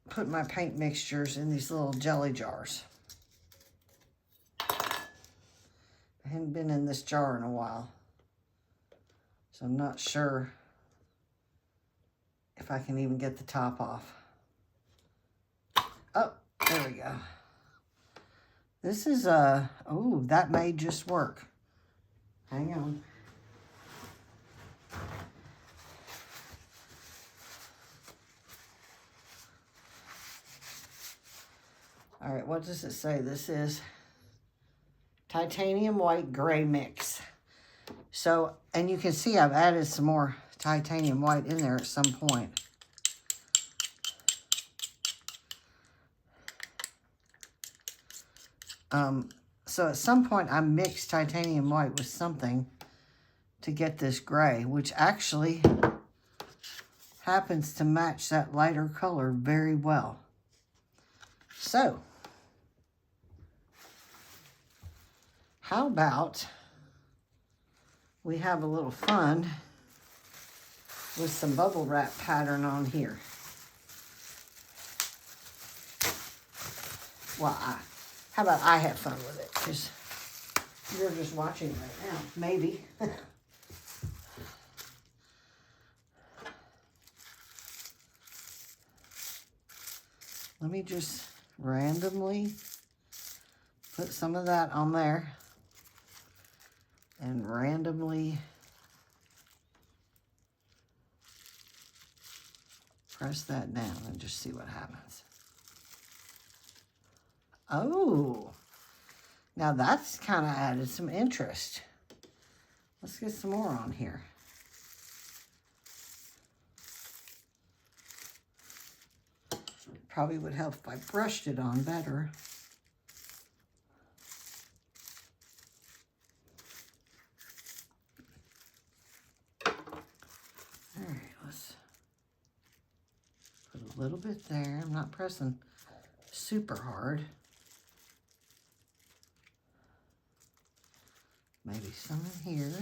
put my paint mixtures in these little jelly jars. I haven't been in this jar in a while, so I'm not sure if I can even get the top off. Oh, there we go. This is oh, that may just work. Hang on. All right, what does it say? This is titanium white gray mix. So, and you can see I've added some more titanium white in there at some point. So at some point I mixed titanium white with something to get this gray, which actually happens to match that lighter color very well. So, how about we have a little fun with some bubble wrap pattern on here. Well, how about I have fun with it, because you're just watching right now, maybe. Let me just randomly put some of that on there and randomly press that down and just see what happens. Oh, now that's kind of added some interest. Let's get some more on here. Probably would help if I brushed it on better. All right, let's put a little bit there. I'm not pressing super hard. Maybe some in here.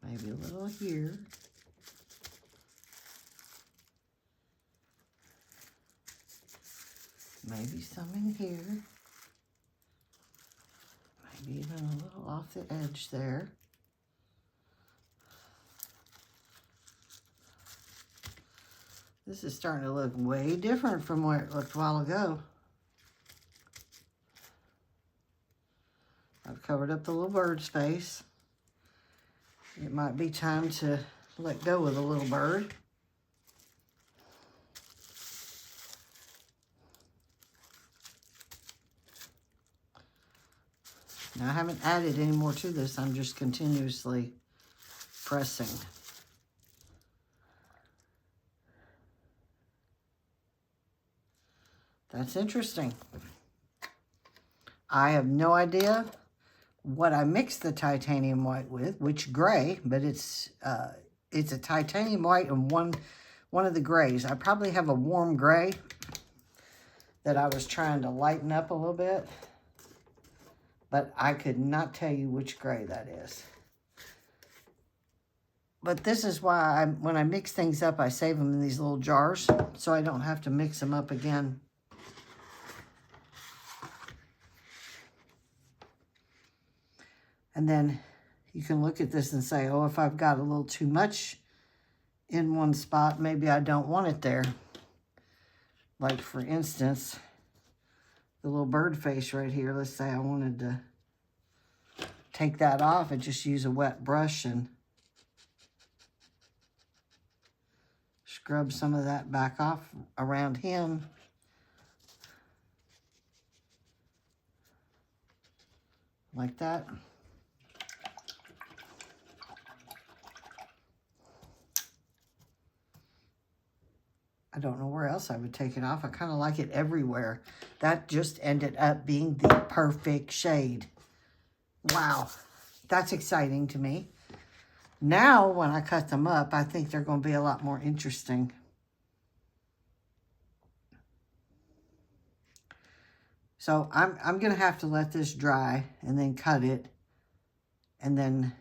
Maybe a little here. Maybe some in here. Maybe even a little off the edge there. This is starting to look way different from where it looked a while ago. I've covered up the little bird's face. It might be time to let go of the little bird. Now, I haven't added any more to this. I'm just continuously pressing. That's interesting. I have no idea what I mixed the titanium white with, which gray, but it's a titanium white and one of the grays. I probably have a warm gray that I was trying to lighten up a little bit, but I could not tell you which gray that is. But this is why when I mix things up, I save them in these little jars so I don't have to mix them up again. And then you can look at this and say, oh, if I've got a little too much in one spot, maybe I don't want it there. Like, for instance, the little bird face right here. Let's say I wanted to take that off and just use a wet brush and scrub some of that back off around him. Like that. I don't know where else I would take it off. I kind of like it everywhere. That just ended up being the perfect shade. Wow, that's exciting to me. Now, when I cut them up, I think they're going to be a lot more interesting. So I'm going to have to let this dry and then cut it and then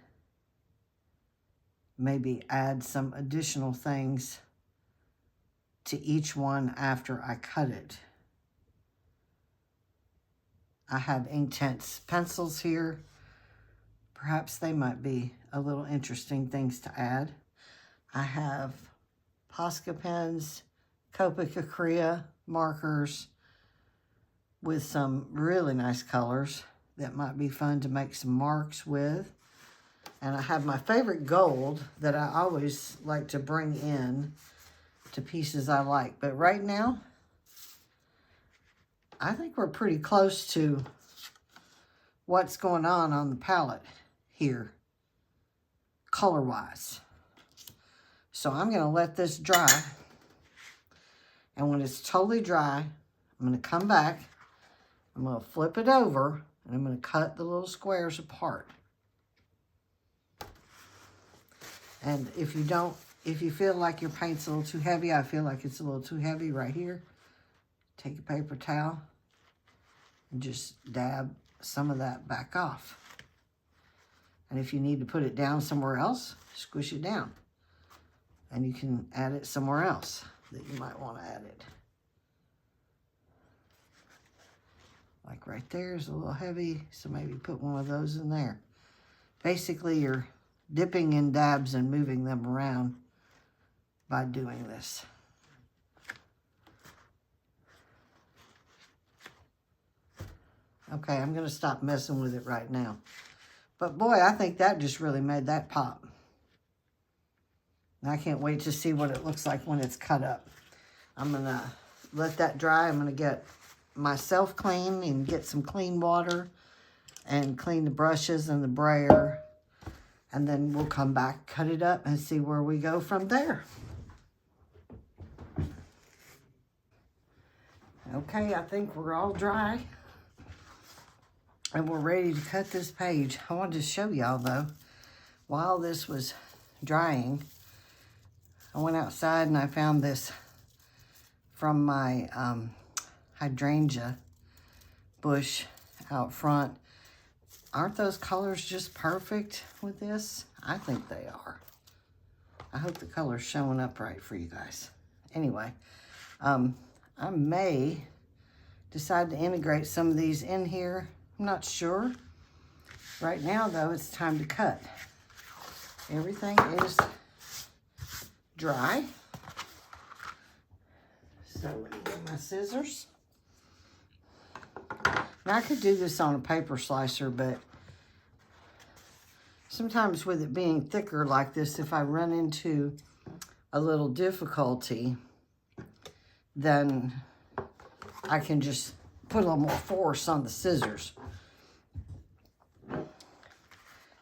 maybe add some additional things to each one after I cut it. I have Inktense pencils here. Perhaps they might be a little interesting things to add. I have Posca pens, Copic acrylic markers with some really nice colors that might be fun to make some marks with. And I have my favorite gold that I always like to bring in to pieces I like. But right now, I think we're pretty close to what's going on the palette here, color-wise. So I'm going to let this dry. And when it's totally dry, I'm going to come back. I'm going to flip it over, and I'm going to cut the little squares apart. And if you feel like your paint's a little too heavy, I feel like it's a little too heavy right here, take a paper towel and just dab some of that back off. And if you need to put it down somewhere else, squish it down. And you can add it somewhere else that you might want to add it. Like right there is a little heavy, so maybe put one of those in there. Basically, you're dipping in dabs and moving them around by doing this. Okay, I'm going to stop messing with it right now. But boy, I think that just really made that pop. And I can't wait to see what it looks like when it's cut up. I'm going to let that dry. I'm going to get myself clean and get some clean water and clean the brushes and the brayer. And then we'll come back, cut it up, and see where we go from there. Okay, I think we're all dry. And we're ready to cut this page. I wanted to show y'all, though, while this was drying, I went outside and I found this from my hydrangea bush out front. Aren't those colors just perfect with this? I think they are. I hope the color's showing up right for you guys. Anyway, I may decide to integrate some of these in here. I'm not sure. Right now, though, it's time to cut. Everything is dry. So let me get my scissors. Now I could do this on a paper slicer, but sometimes with it being thicker like this, if I run into a little difficulty, then I can just put a little more force on the scissors.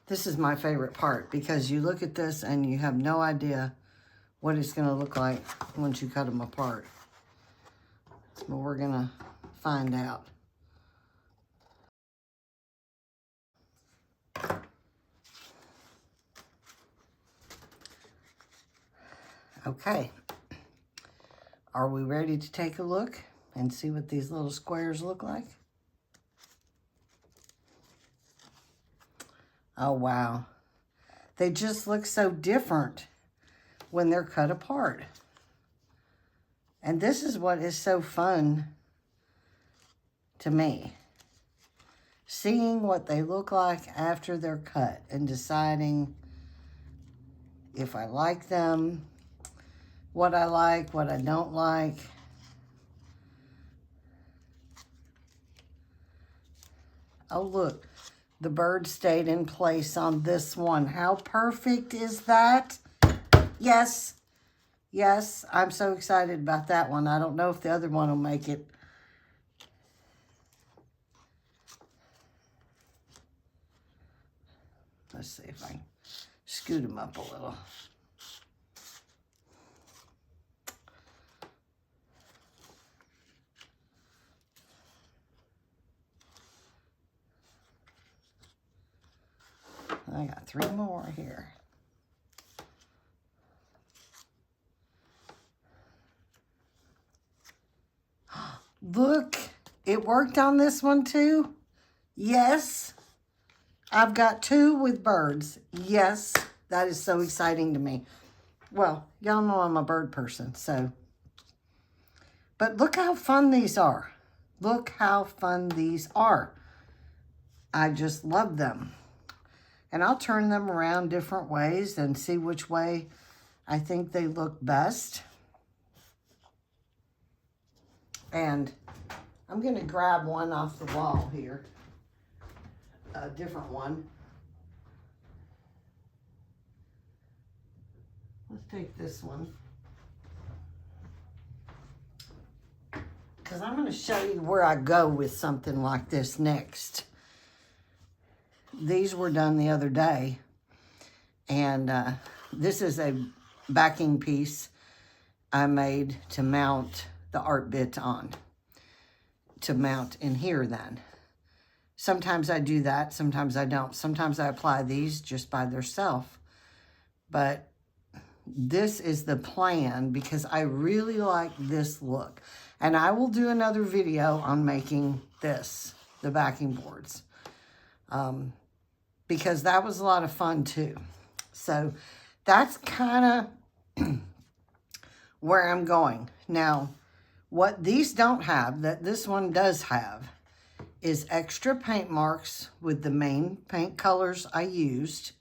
This is my favorite part because you look at this and you have no idea what it's going to look like once you cut them apart. But we're going to find out. Okay. Are we ready to take a look and see what these little squares look like? Oh, wow. They just look so different when they're cut apart. And this is what is so fun to me. Seeing what they look like after they're cut and deciding if I like them, what I don't like. Oh, look. The bird stayed in place on this one. How perfect is that? Yes. Yes, I'm so excited about that one. I don't know if the other one will make it. Let's see if I can scoot them up a little. I got 3 more here. Look, it worked on this one too. Yes, I've got 2 with birds. Yes, that is so exciting to me. Well, y'all know I'm a bird person, so. But look how fun these are. Look how fun these are. I just love them. And I'll turn them around different ways and see which way I think they look best. And I'm going to grab one off the wall here. A different one. Let's take this one. Because I'm going to show you where I go with something like this next. These were done the other day. And this is a backing piece I made to mount the art bit on. To mount in here then. Sometimes I do that, sometimes I don't. Sometimes I apply these just by themselves. But this is the plan because I really like this look. And I will do another video on making this, the backing boards. Because that was a lot of fun too. So that's kind of where I'm going. Now, what these don't have, that this one does have, is extra paint marks with the main paint colors I used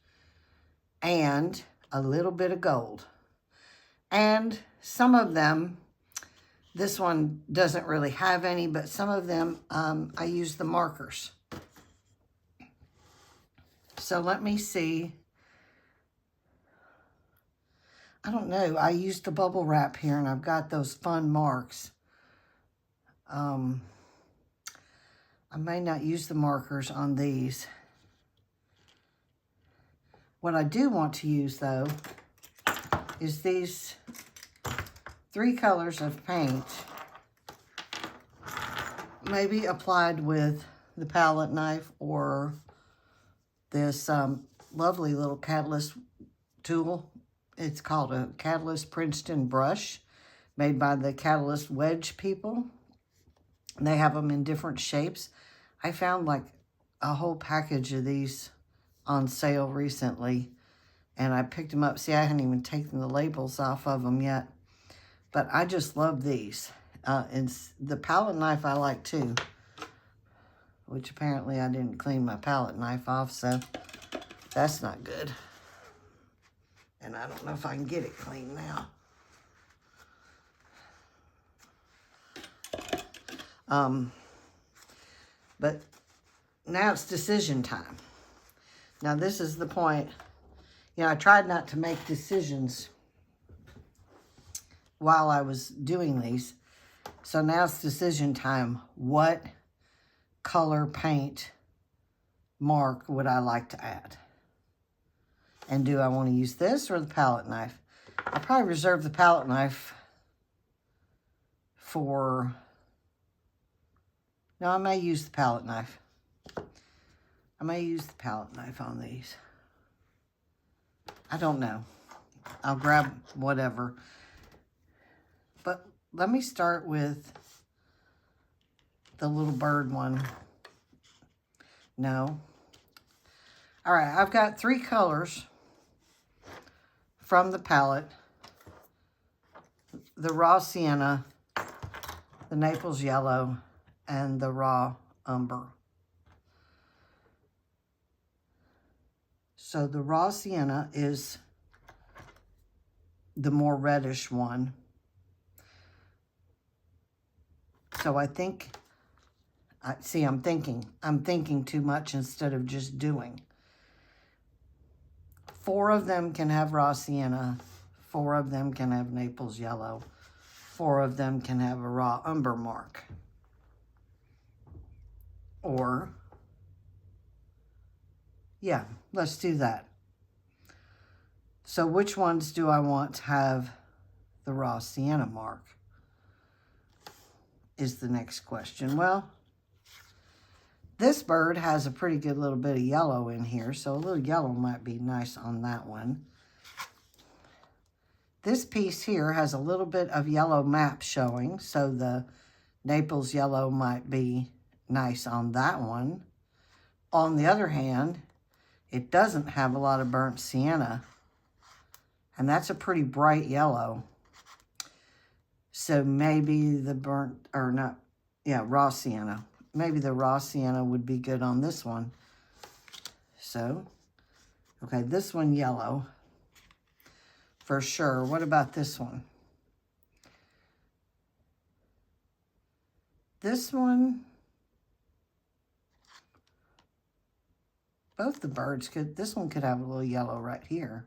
and a little bit of gold. And some of them, this one doesn't really have any, but some of them I used the markers. So let me see. I don't know. I used the bubble wrap here and I've got those fun marks. I may not use the markers on these. What I do want to use though is these 3 colors of paint, maybe applied with the palette knife or this lovely little catalyst tool. It's called a Catalyst Princeton brush made by the Catalyst Wedge people. And they have them in different shapes. I found like a whole package of these on sale recently. And I picked them up. See, I hadn't even taken the labels off of them yet. But I just love these. And the palette knife I like too. Which apparently I didn't clean my palette knife off. So that's not good. And I don't know if I can get it clean now. But now it's decision time. Now this is the point. You know, I tried not to make decisions while I was doing these. So now it's decision time. What color paint mark would I like to add? And do I want to use this or the palette knife? I'll probably reserve the palette knife for... No, I may use the palette knife. I may use the palette knife on these. I don't know. I'll grab whatever. But let me start with the little bird one. No. All right, I've got 3 colors from the palette. The raw sienna, the Naples yellow, and the raw umber. So the raw sienna is the more reddish one. So I think, I'm thinking too much instead of just doing. 4 of them can have raw sienna. 4 of them can have Naples yellow. 4 of them can have a raw umber mark. Or, yeah, let's do that. So which ones do I want to have the raw sienna mark? Is the next question. Well, this bird has a pretty good little bit of yellow in here, so a little yellow might be nice on that one. This piece here has a little bit of yellow map showing, so the Naples yellow might be nice on that one. On the other hand, it doesn't have a lot of burnt sienna, and that's a pretty bright yellow. So maybe the raw sienna. Maybe the raw sienna would be good on this one. So, okay, this one yellow for sure. What about this one? This one, both the birds could, this one could have a little yellow right here.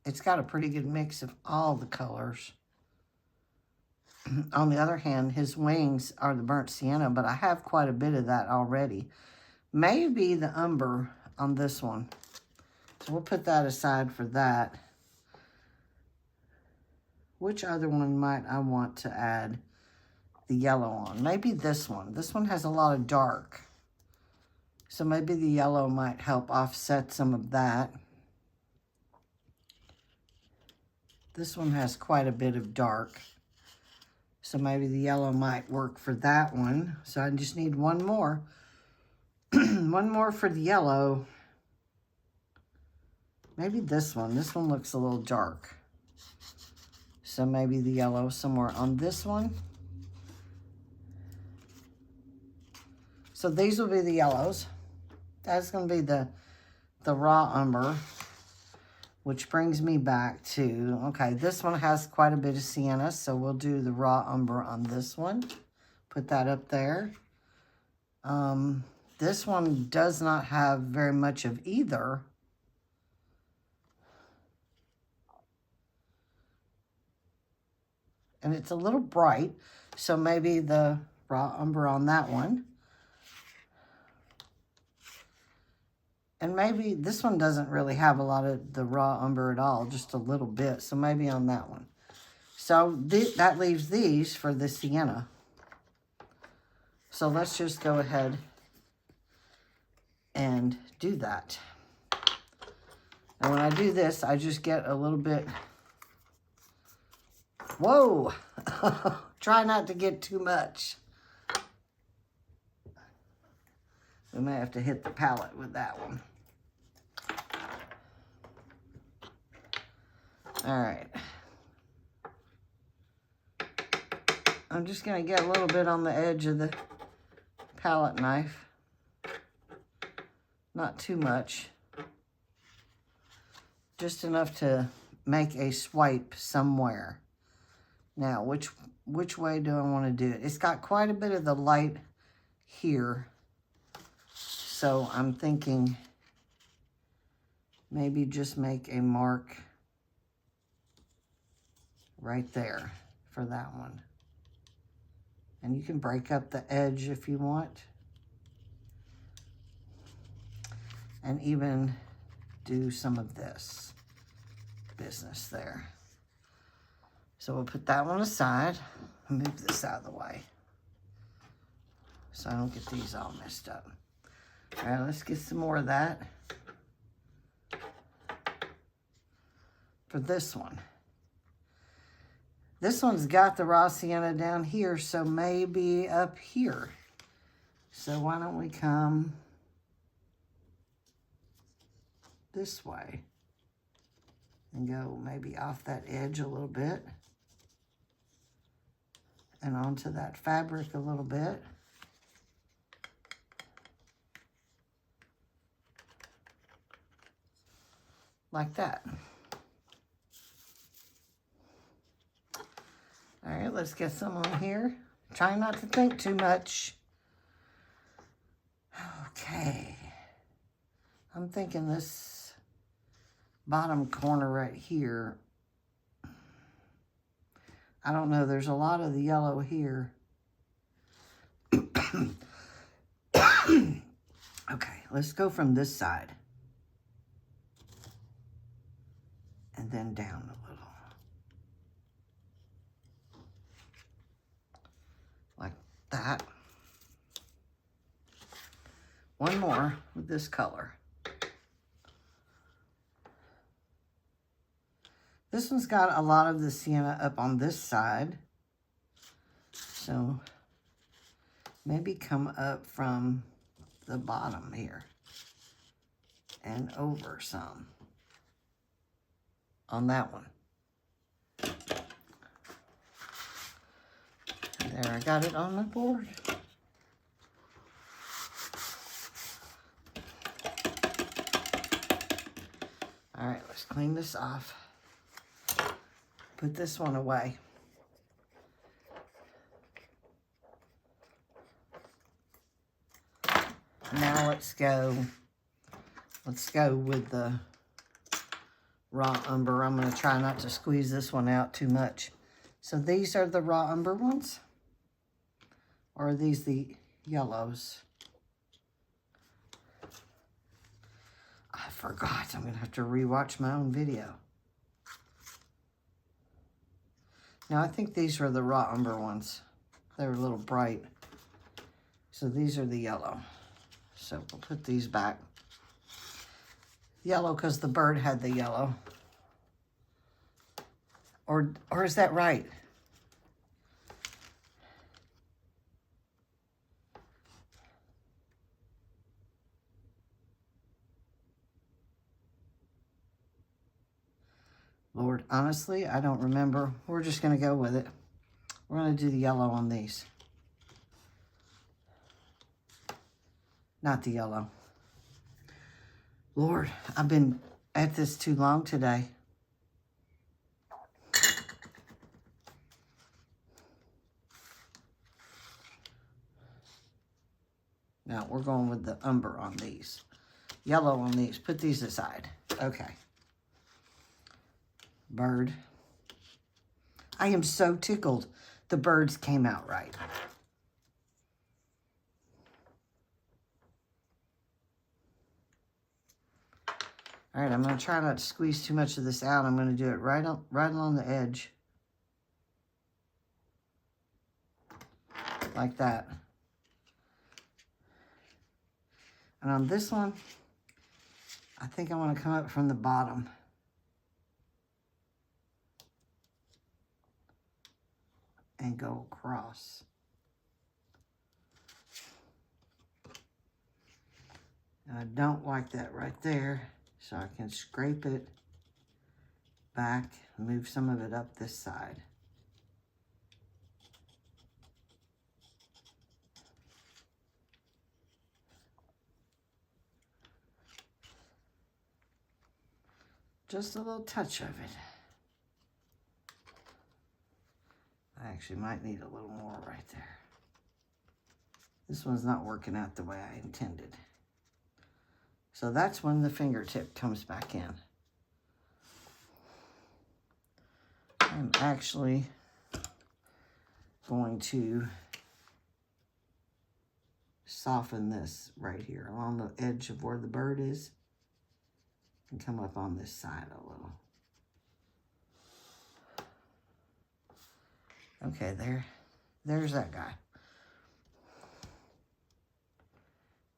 It's got a pretty good mix of all the colors. On the other hand, his wings are the burnt sienna, but I have quite a bit of that already. Maybe the umber on this one. So we'll put that aside for that. Which other one might I want to add the yellow on? Maybe this one. This one has a lot of dark. So maybe the yellow might help offset some of that. This one has quite a bit of dark. So maybe the yellow might work for that one. So I just need one more. One more for the yellow. Maybe this one. This one looks a little dark. So maybe the yellow somewhere on this one. So these will be the yellows. That's going to be the raw umber. Which brings me back to, okay, this one has quite a bit of sienna, so we'll do the raw umber on this one. Put that up there. This one does not have very much of either. And it's a little bright, so maybe the raw umber on that one. And maybe this one doesn't really have a lot of the raw umber at all, just a little bit. So maybe on that one. So that leaves these for the sienna. So let's just go ahead and do that. And when I do this, I just get a little bit... Whoa! Try not to get too much. We may have to hit the palette with that one. All right. I'm just going to get a little bit on the edge of the palette knife. Not too much. Just enough to make a swipe somewhere. Now, which way do I want to do it? It's got quite a bit of the light here. So I'm thinking maybe just make a mark right there for that one. And you can break up the edge if you want. And even do some of this business there. So we'll put that one aside. Move this out of the way so I don't get these all messed up. All right, let's get some more of that for this one. This one's got the raw sienna down here, so maybe up here. So why don't we come this way and go maybe off that edge a little bit and onto that fabric a little bit. Like that. All right, let's get some on here. Try not to think too much. Okay. I'm thinking this bottom corner right here. I don't know, there's a lot of the yellow here. Okay, let's go from this side. And then down a little. Like that. One more with this color. This one's got a lot of the sienna up on this side. So maybe come up from the bottom here and over some on that one. There, I got it on the board. All right, let's clean this off. Put this one away. Now let's go with the raw umber. I'm going to try not to squeeze this one out too much. So these are the raw umber ones? Or are these the yellows? I forgot. I'm going to have to rewatch my own video. Now, I think these were the raw umber ones. They were a little bright. So these are the yellow. So we'll put these back. Yellow because the bird had the yellow. Or is that right? Lord, honestly, I don't remember. We're just going to go with it. We're going to do the yellow on these. Not the yellow. Lord, I've been at this too long today. Now, we're going with the umber on these. Yellow on these. Put these aside. Okay. Bird. I am so tickled the birds came out right. All right, I'm going to try not to squeeze too much of this out. I'm going to do it right along the edge. Like that. And on this one, I think I want to come up from the bottom. And go across. And I don't like that right there, so I can scrape it back and move some of it up this side. Just a little touch of it. I actually might need a little more right there. This one's not working out the way I intended. So that's when the fingertip comes back in. I'm actually going to soften this right here along the edge of where the bird is and come up on this side a little. Okay, there's that guy.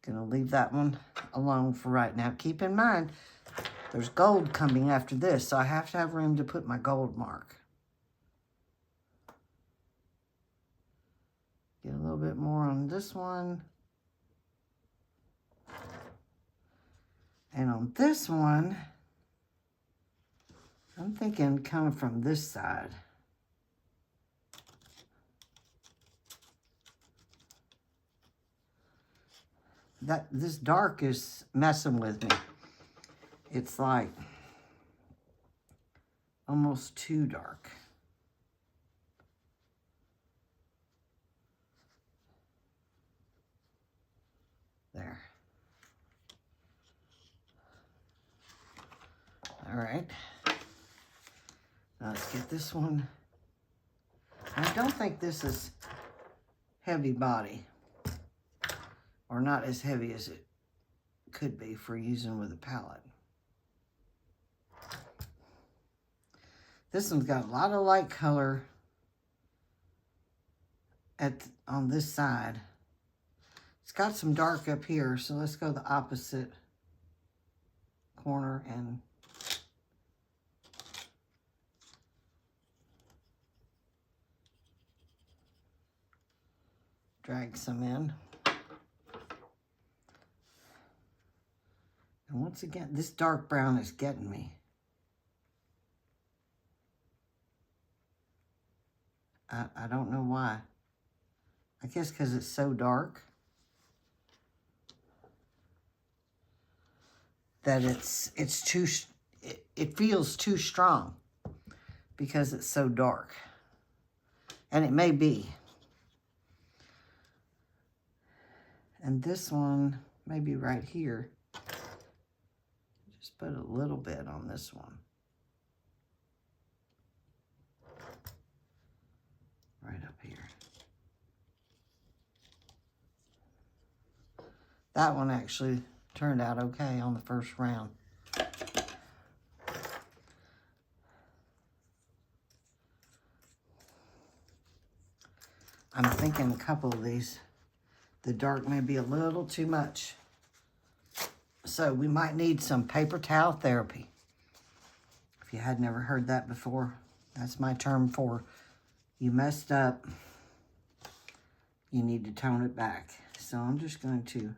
Gonna leave that one alone for right now. Keep in mind, there's gold coming after this, so I have to have room to put my gold mark. Get a little bit more on this one. And on this one, I'm thinking coming from this side. This dark is messing with me. It's like almost too dark. There. All right. Now let's get this one. I don't think this is heavy body, or not as heavy as it could be for using with a palette. This one's got a lot of light color on this side. It's got some dark up here, so let's go the opposite corner and drag some in. And once again, this dark brown is getting me. I don't know why. I guess because it's so dark that it feels too strong because it's so dark. And it may be. And this one, maybe right here. Just put a little bit on this one. Right up here. That one actually turned out okay on the first round. I'm thinking a couple of these, the dark may be a little too much. So we might need some paper towel therapy. If you had never heard that before, that's my term for you messed up, you need to tone it back. So I'm just going to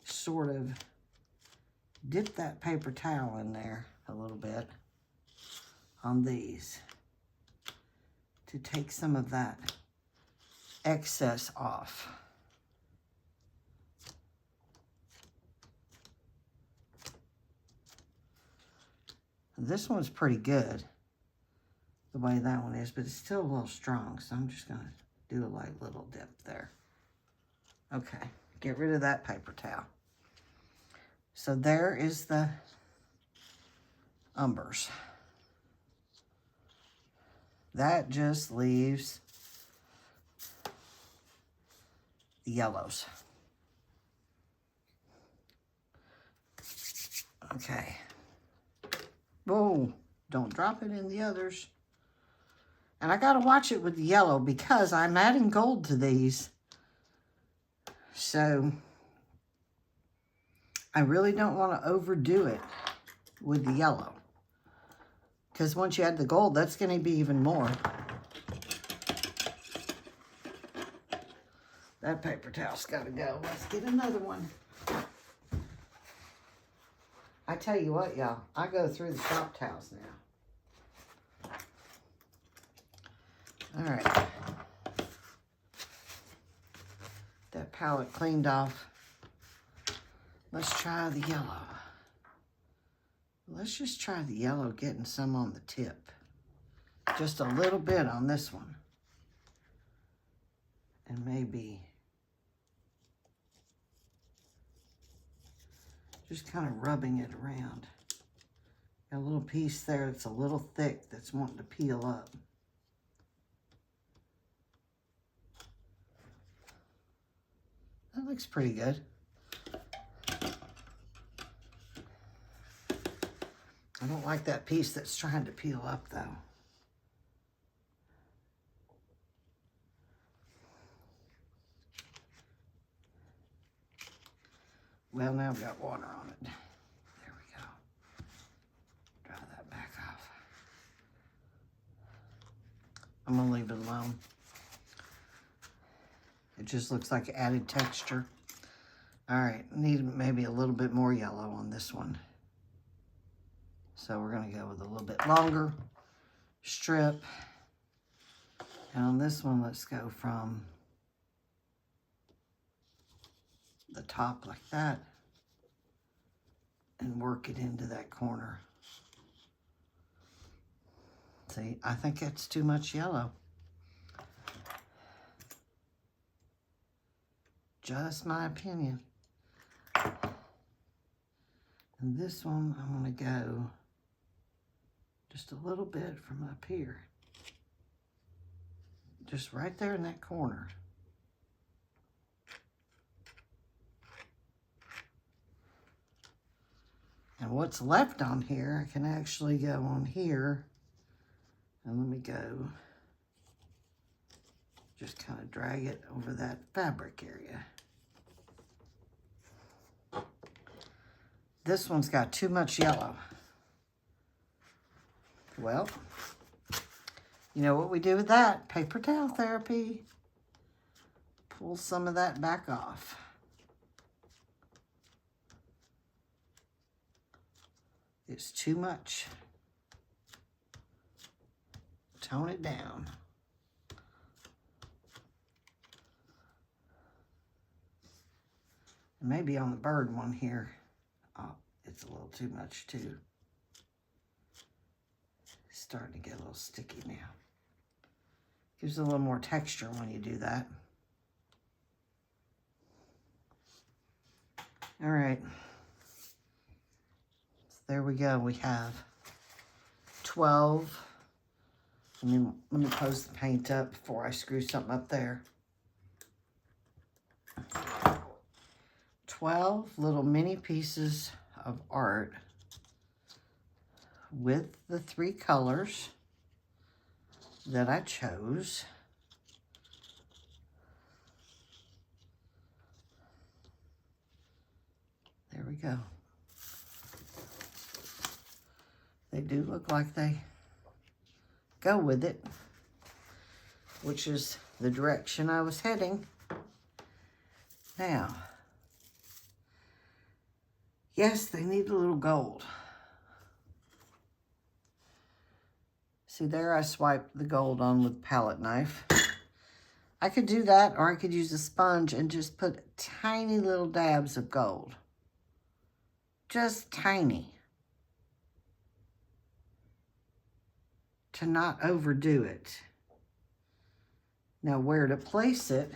sort of dip that paper towel in there a little bit on these to take some of that excess off. This one's pretty good the way that one is, but it's still a little strong, so I'm just going to do a light little dip there. Okay, get rid of that paper towel. So there is the umbers. That just leaves the yellows. Okay. Whoa, don't drop it in the others. And I gotta watch it with the yellow because I'm adding gold to these. So I really don't want to overdo it with the yellow. Because once you add the gold, that's going to be even more. That paper towel's got to go. Let's get another one. I tell you what, y'all. I go through the shop towels now. All right. That palette cleaned off. Let's try the yellow. Let's just try the yellow, getting some on the tip. just a little bit on this one. And maybe just kind of rubbing it around. Got a little piece there that's a little thick that's wanting to peel up. That looks pretty good. I don't like that piece that's trying to peel up though. Well, now I've got water on it. There we go. Dry that back off. I'm gonna leave it alone. It just looks like added texture. All right, need maybe a little bit more yellow on this one. So we're gonna go with a little bit longer strip. And on this one, let's go from the top like that and work it into that corner. See, I think that's too much yellow. Just my opinion. And this one, I'm gonna go just a little bit from up here. Just right there in that corner. And what's left on here, I can actually go on here. And let me go, just kind of drag it over that fabric area. This one's got too much yellow. Well, you know what we do with that? Paper towel therapy. Pull some of that back off. It's too much. Tone it down. And maybe on the bird one here, oh, it's a little too much too. It's starting to get a little sticky now. Gives it a little more texture when you do that. All right. So there we go. We have 12. Let me pose the paint up before I screw something up there. 12 little mini pieces of art with the 3 colors that I chose. There we go. They do look like they go with it, which is the direction I was heading. Now, yes, they need a little gold. See there, I swiped the gold on with the palette knife. I could do that, or I could use a sponge and just put tiny little dabs of gold. Just tiny. To not overdo it. Now, where to place it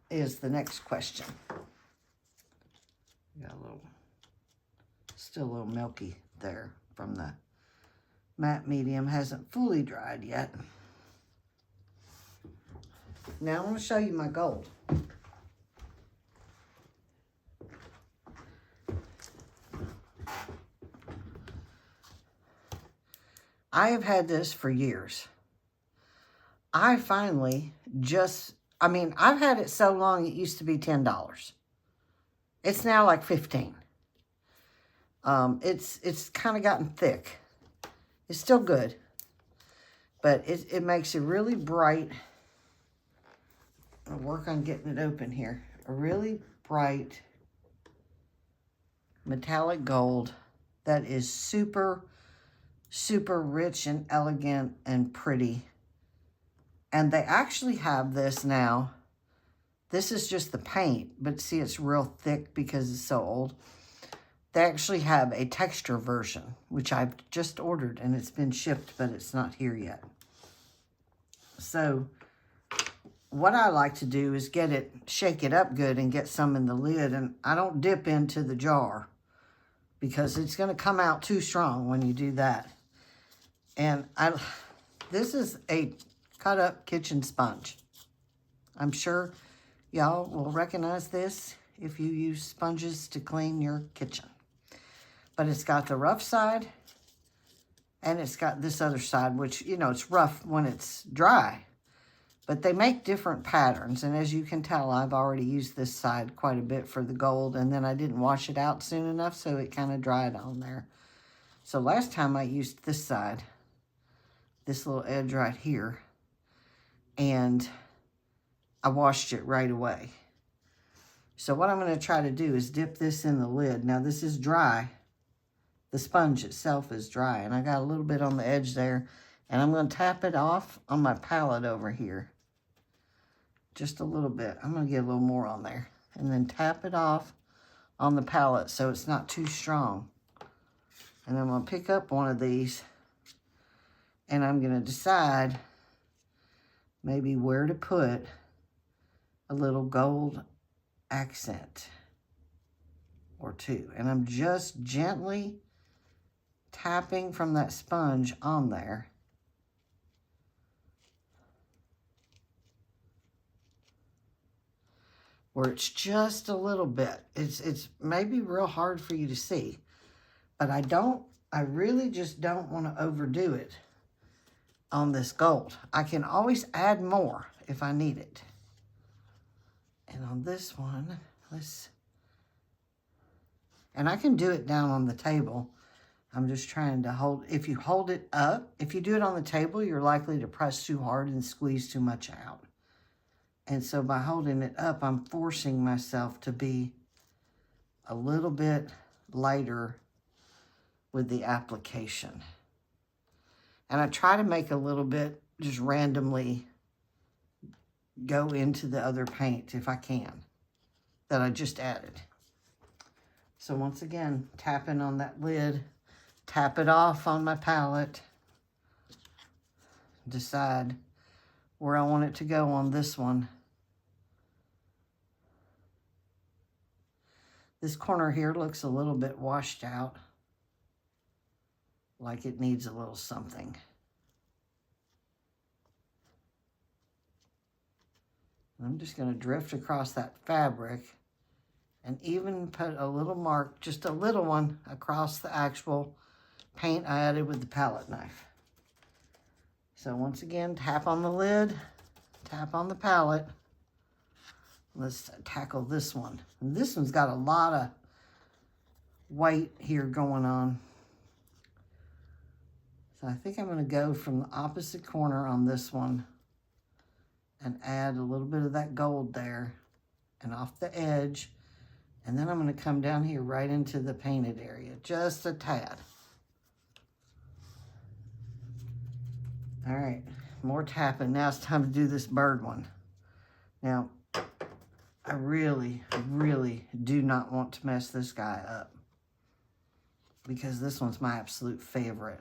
is the next question. Got a little, still a little milky there from the matte medium. Hasn't fully dried yet. Now I'm going to show you my gold. I have had this for years. I finally I've had it so long it used to be $10. It's now like $15. It's kind of gotten thick. It's still good, but it makes a really bright, I'll work on getting it open here, a really bright metallic gold that is super, super rich and elegant and pretty. And they actually have this now. This is just the paint, but see, it's real thick because it's so old. They actually have a texture version, which I've just ordered and it's been shipped, but it's not here yet. So what I like to do is shake it up good and get some in the lid. And I don't dip into the jar because it's going to come out too strong when you do that. And this is a cut up kitchen sponge. I'm sure y'all will recognize this if you use sponges to clean your kitchen. But it's got the rough side and it's got this other side, which, you know, it's rough when it's dry. But they make different patterns. And as you can tell, I've already used this side quite a bit for the gold. And then I didn't wash it out soon enough, so it kind of dried on there. So last time I used this side, this little edge right here, and I washed it right away. So what I'm going to try to do is dip this in the lid. Now this is dry. The sponge itself is dry, and I got a little bit on the edge there, and I'm going to tap it off on my palette over here. Just a little bit. I'm going to get a little more on there, and then tap it off on the palette so it's not too strong. And I'm going to pick up one of these, and I'm going to decide maybe where to put a little gold accent or two. And I'm just gently tapping from that sponge on there. Where it's just a little bit. It's maybe real hard for you to see. But I really just don't want to overdo it on this gold. I can always add more if I need it. And on this one, and I can do it down on the table. I'm just trying to hold, if you hold it up, if you do it on the table, you're likely to press too hard and squeeze too much out. And so by holding it up, I'm forcing myself to be a little bit lighter with the application. And I try to make a little bit, just randomly go into the other paint if I can, that I just added. So once again, tapping on that lid, tap it off on my palette, decide where I want it to go on this one. This corner here looks a little bit washed out, like it needs a little something. I'm just going to drift across that fabric and even put a little mark, just a little one, across the actual paint I added with the palette knife. So once again, tap on the lid, tap on the palette. Let's tackle this one. And this one's got a lot of white here going on. So I think I'm going to go from the opposite corner on this one and add a little bit of that gold there and off the edge. And then I'm going to come down here right into the painted area, just a tad. All right, more tapping. Now it's time to do this bird one. Now, I really, really do not want to mess this guy up because this one's my absolute favorite.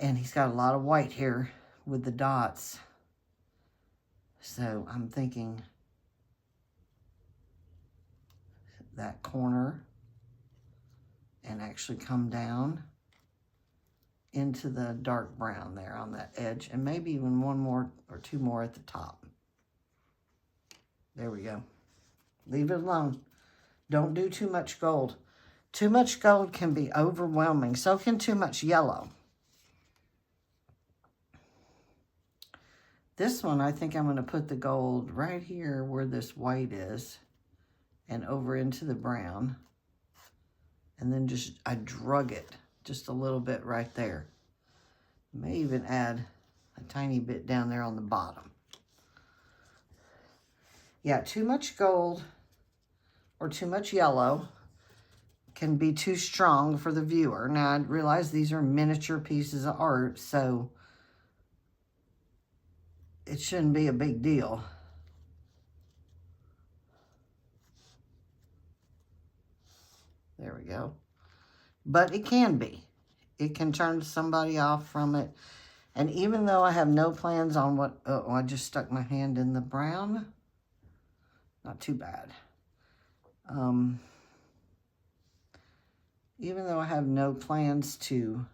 And he's got a lot of white here with the dots. So I'm thinking that corner and actually come down into the dark brown there on that edge, and maybe even one more or two more at the top. There we go. Leave it alone. Don't do too much gold. Too much gold can be overwhelming. So can too much yellow. This one, I think I'm going to put the gold right here where this white is and over into the brown. And then I drug it just a little bit right there. May even add a tiny bit down there on the bottom. Yeah, too much gold or too much yellow can be too strong for the viewer. Now, I realize these are miniature pieces of art, so it shouldn't be a big deal. There we go. But it can be. It can turn somebody off from it. And even though I have no plans on what... Oh, I just stuck my hand in the brown. Not too bad. Even though I have no plans to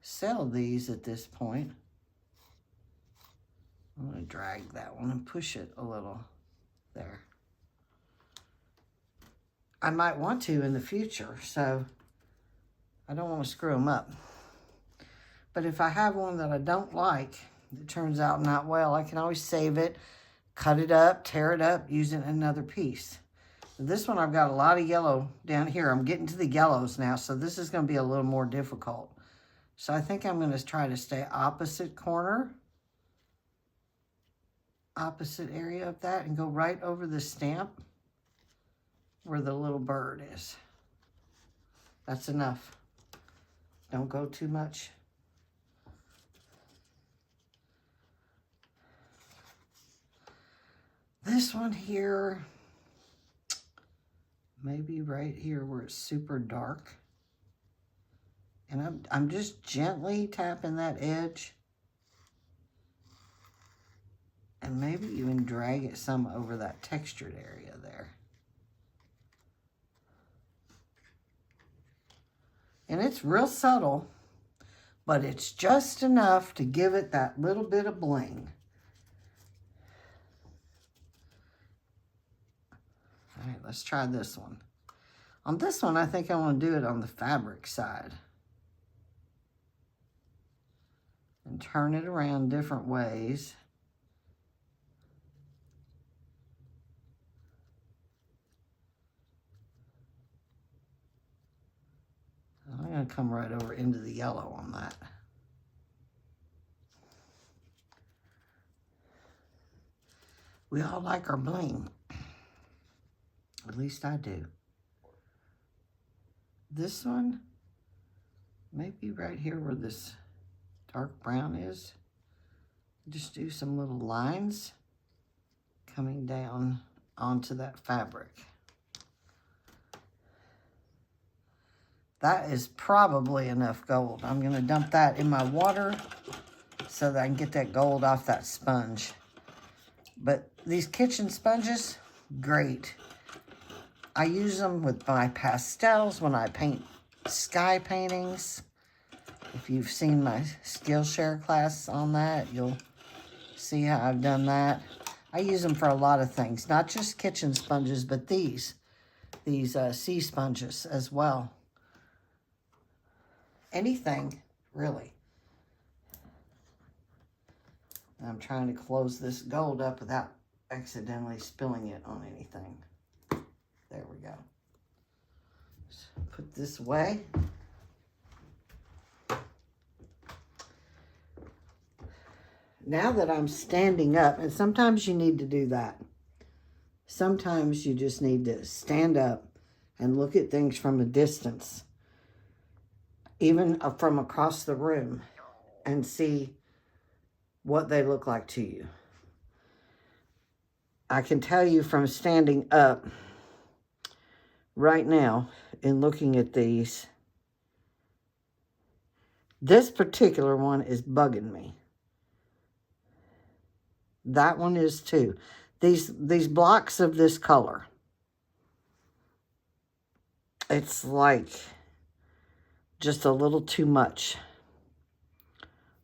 sell these at this point, I'm going to drag that one and push it a little there. I might want to in the future, so I don't want to screw them up. But if I have one that I don't like, that turns out not well, I can always save it, cut it up, tear it up, using another piece. This one I've got a lot of yellow down here. I'm getting to the yellows now, so this is going to be a little more difficult. So I think I'm going to try to stay opposite corner, opposite area of that, and go right over the stamp where the little bird is. That's enough. Don't go too much. This one here, maybe right here where it's super dark. And I'm just gently tapping that edge. And maybe even drag it some over that textured area there. And it's real subtle, but it's just enough to give it that little bit of bling. All right, let's try this one. On this one, I think I want to do it on the fabric side. And turn it around different ways. I'm going to come right over into the yellow on that. We all like our bling. At least I do. This one, maybe right here where this dark brown is, just do some little lines coming down onto that fabric. That is probably enough gold. I'm going to dump that in my water so that I can get that gold off that sponge. But these kitchen sponges, great. I use them with my pastels when I paint sky paintings. If you've seen my Skillshare class on that, you'll see how I've done that. I use them for a lot of things, not just kitchen sponges, but these sea sponges as well. Anything, really. I'm trying to close this gold up without accidentally spilling it on anything. There we go. Just put this away. Now that I'm standing up, and sometimes you need to do that. Sometimes you just need to stand up and look at things from a distance, even from across the room, and see what they look like to you. I can tell you from standing up right now and looking at these, this particular one is bugging me. That one is too. These blocks of this color, it's like just a little too much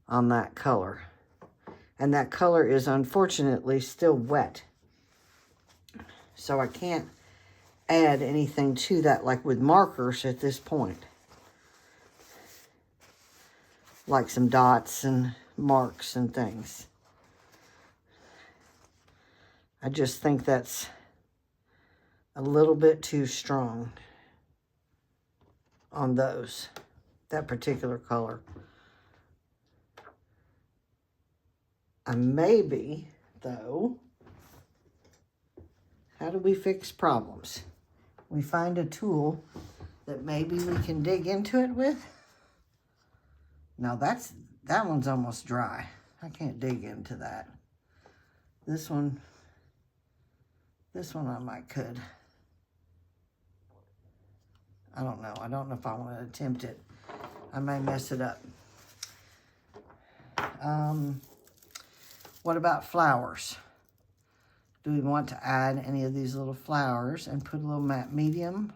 on that color. And that color is unfortunately still wet. So I can't add anything to that like with markers at this point. Like some dots and marks and things. I just think that's a little bit too strong on those, that particular color. Maybe, though, how do we fix problems? We find a tool that maybe we can dig into it with. Now that one's almost dry. I can't dig into that. This one I might could. I don't know. I don't know if I want to attempt it. I may mess it up. What about flowers? Do we want to add any of these little flowers and put a little matte medium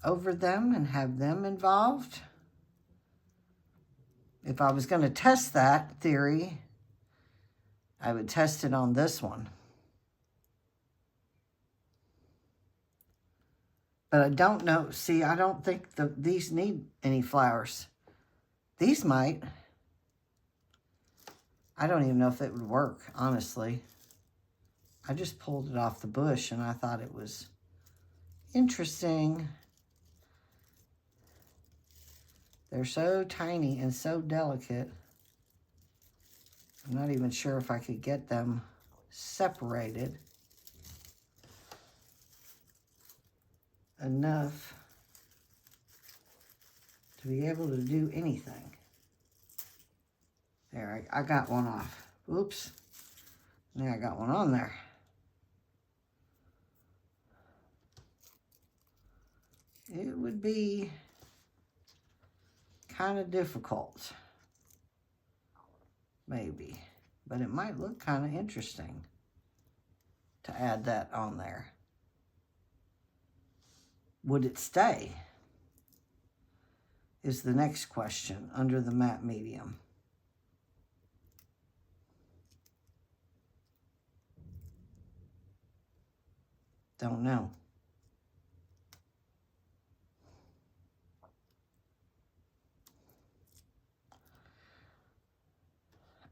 over them and have them involved? If I was going to test that theory, I would test it on this one. But I don't know. See, I don't think these need any flowers. These might. I don't even know if it would work, honestly. I just pulled it off the bush and I thought it was interesting. They're so tiny and so delicate. I'm not even sure if I could get them separated enough to be able to do anything. There, I got one off. Oops. Now I got one on there. It would be kind of difficult, maybe, but it might look kind of interesting to add that on there. Would it stay? Is the next question under the matte medium. Don't know.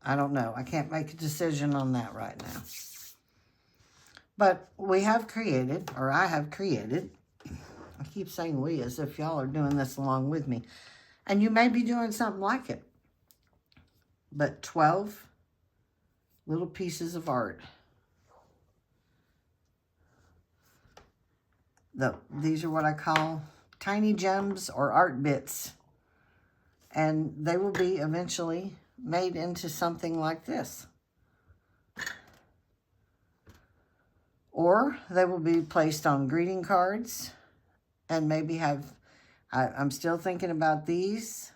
I don't know. I can't make a decision on that right now. But we have created, or I have created, I keep saying we as if y'all are doing this along with me. And you may be doing something like it. But 12 little pieces of art. These are what I call tiny gems or art bits. And they will be eventually made into something like this. Or they will be placed on greeting cards and maybe have, I'm still thinking about these,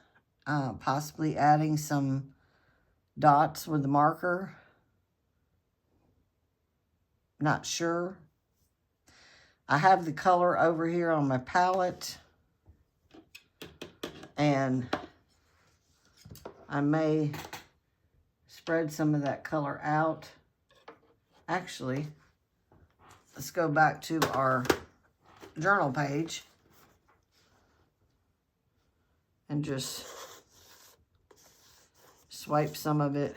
possibly adding some dots with the marker. Not sure. I have the color over here on my palette, and I may spread some of that color out. Actually, let's go back to our journal page and just swipe some of it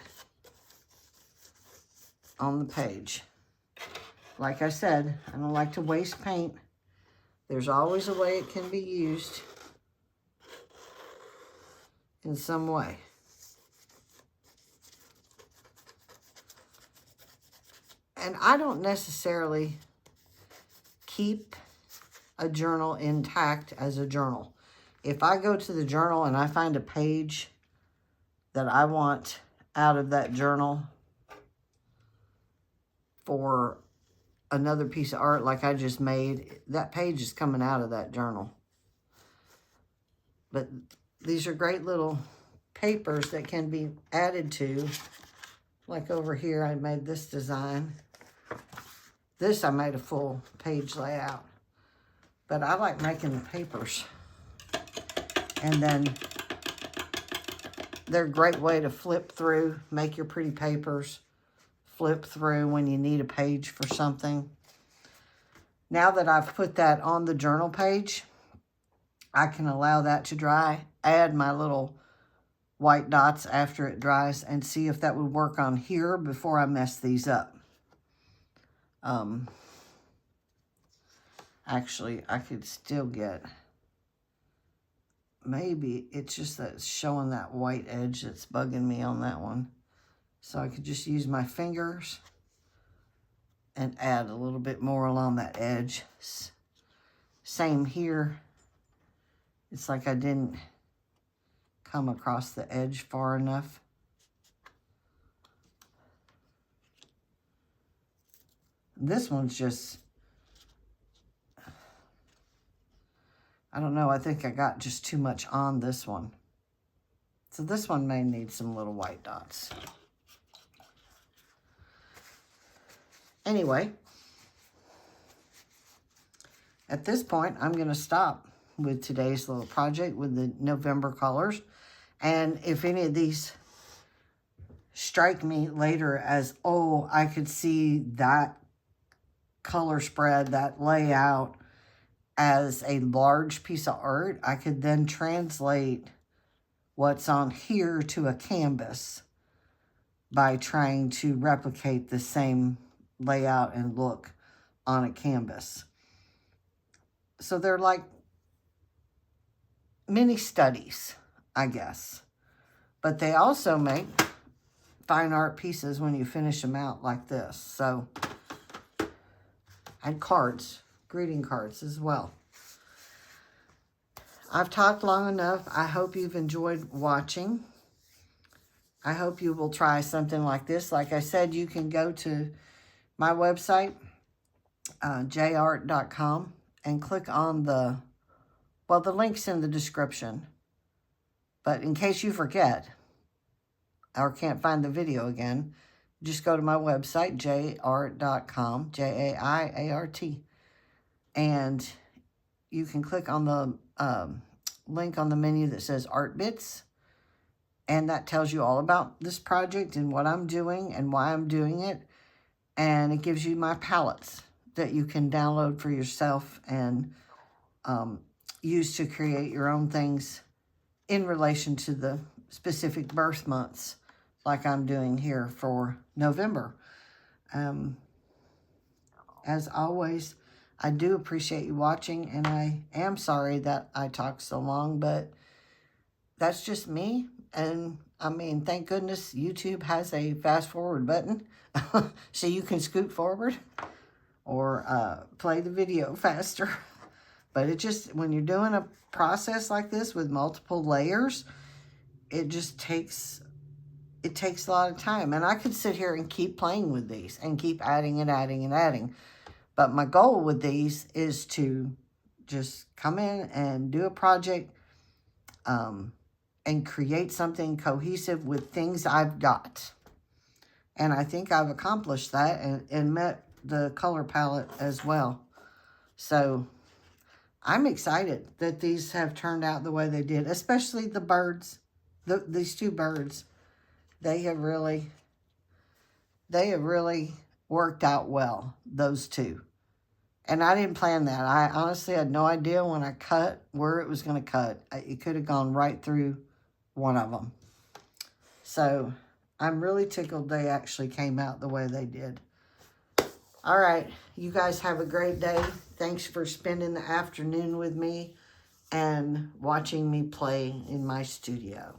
on the page. Like I said, I don't like to waste paint. There's always a way it can be used in some way. And I don't necessarily keep a journal intact as a journal. If I go to the journal and I find a page that I want out of that journal for another piece of art like I just made, that page is coming out of that journal. But these are great little papers that can be added to. Like over here, I made this design. This I made a full page layout. But I like making the papers. And then they're a great way to flip through, make your pretty papers, flip through when you need a page for something. Now that I've put that on the journal page, I can allow that to dry, add my little white dots after it dries, and see if that would work on here before I mess these up. Actually, I could still get, maybe it's just that it's showing that white edge that's bugging me on that one. So I could just use my fingers and add a little bit more along that edge. Same here. It's like I didn't come across the edge far enough. This one's just I don't know, I think I got just too much on this one. So this one may need some little white dots. Anyway, at this point, I'm going to stop with today's little project with the November colors. And if any of these strike me later as, oh, I could see that color spread, that layout as a large piece of art, I could then translate what's on here to a canvas by trying to replicate the same layout and look on a canvas. So they're like mini studies, I guess. But they also make fine art pieces when you finish them out like this. So, and cards, greeting cards as well. I've talked long enough. I hope you've enjoyed watching. I hope you will try something like this. Like I said, you can go to my website, jart.com, and click on the link's in the description. But in case you forget or can't find the video again, just go to my website, jart.com, J-A-I-A-R-T. And you can click on the link on the menu that says Art Bits. And that tells you all about this project and what I'm doing and why I'm doing it. And it gives you my palettes that you can download for yourself and use to create your own things in relation to the specific birth months, like I'm doing here for November. As always, I do appreciate you watching, and I am sorry that I talked so long, but that's just me. And I mean, thank goodness YouTube has a fast forward button so you can scoot forward or play the video faster. But it just, when you're doing a process like this with multiple layers, it just takes, a lot of time. And I could sit here and keep playing with these and keep adding and adding and adding. But my goal with these is to just come in and do a project and create something cohesive with things I've got. And I think I've accomplished that and met the color palette as well. So I'm excited that these have turned out the way they did, especially the birds. These two birds, they have really worked out well, those two. And I didn't plan that. I honestly had no idea when I cut where it was going to cut. It could have gone right through one of them. So I'm really tickled they actually came out the way they did. All right, you guys have a great day. Thanks for spending the afternoon with me and watching me play in my studio.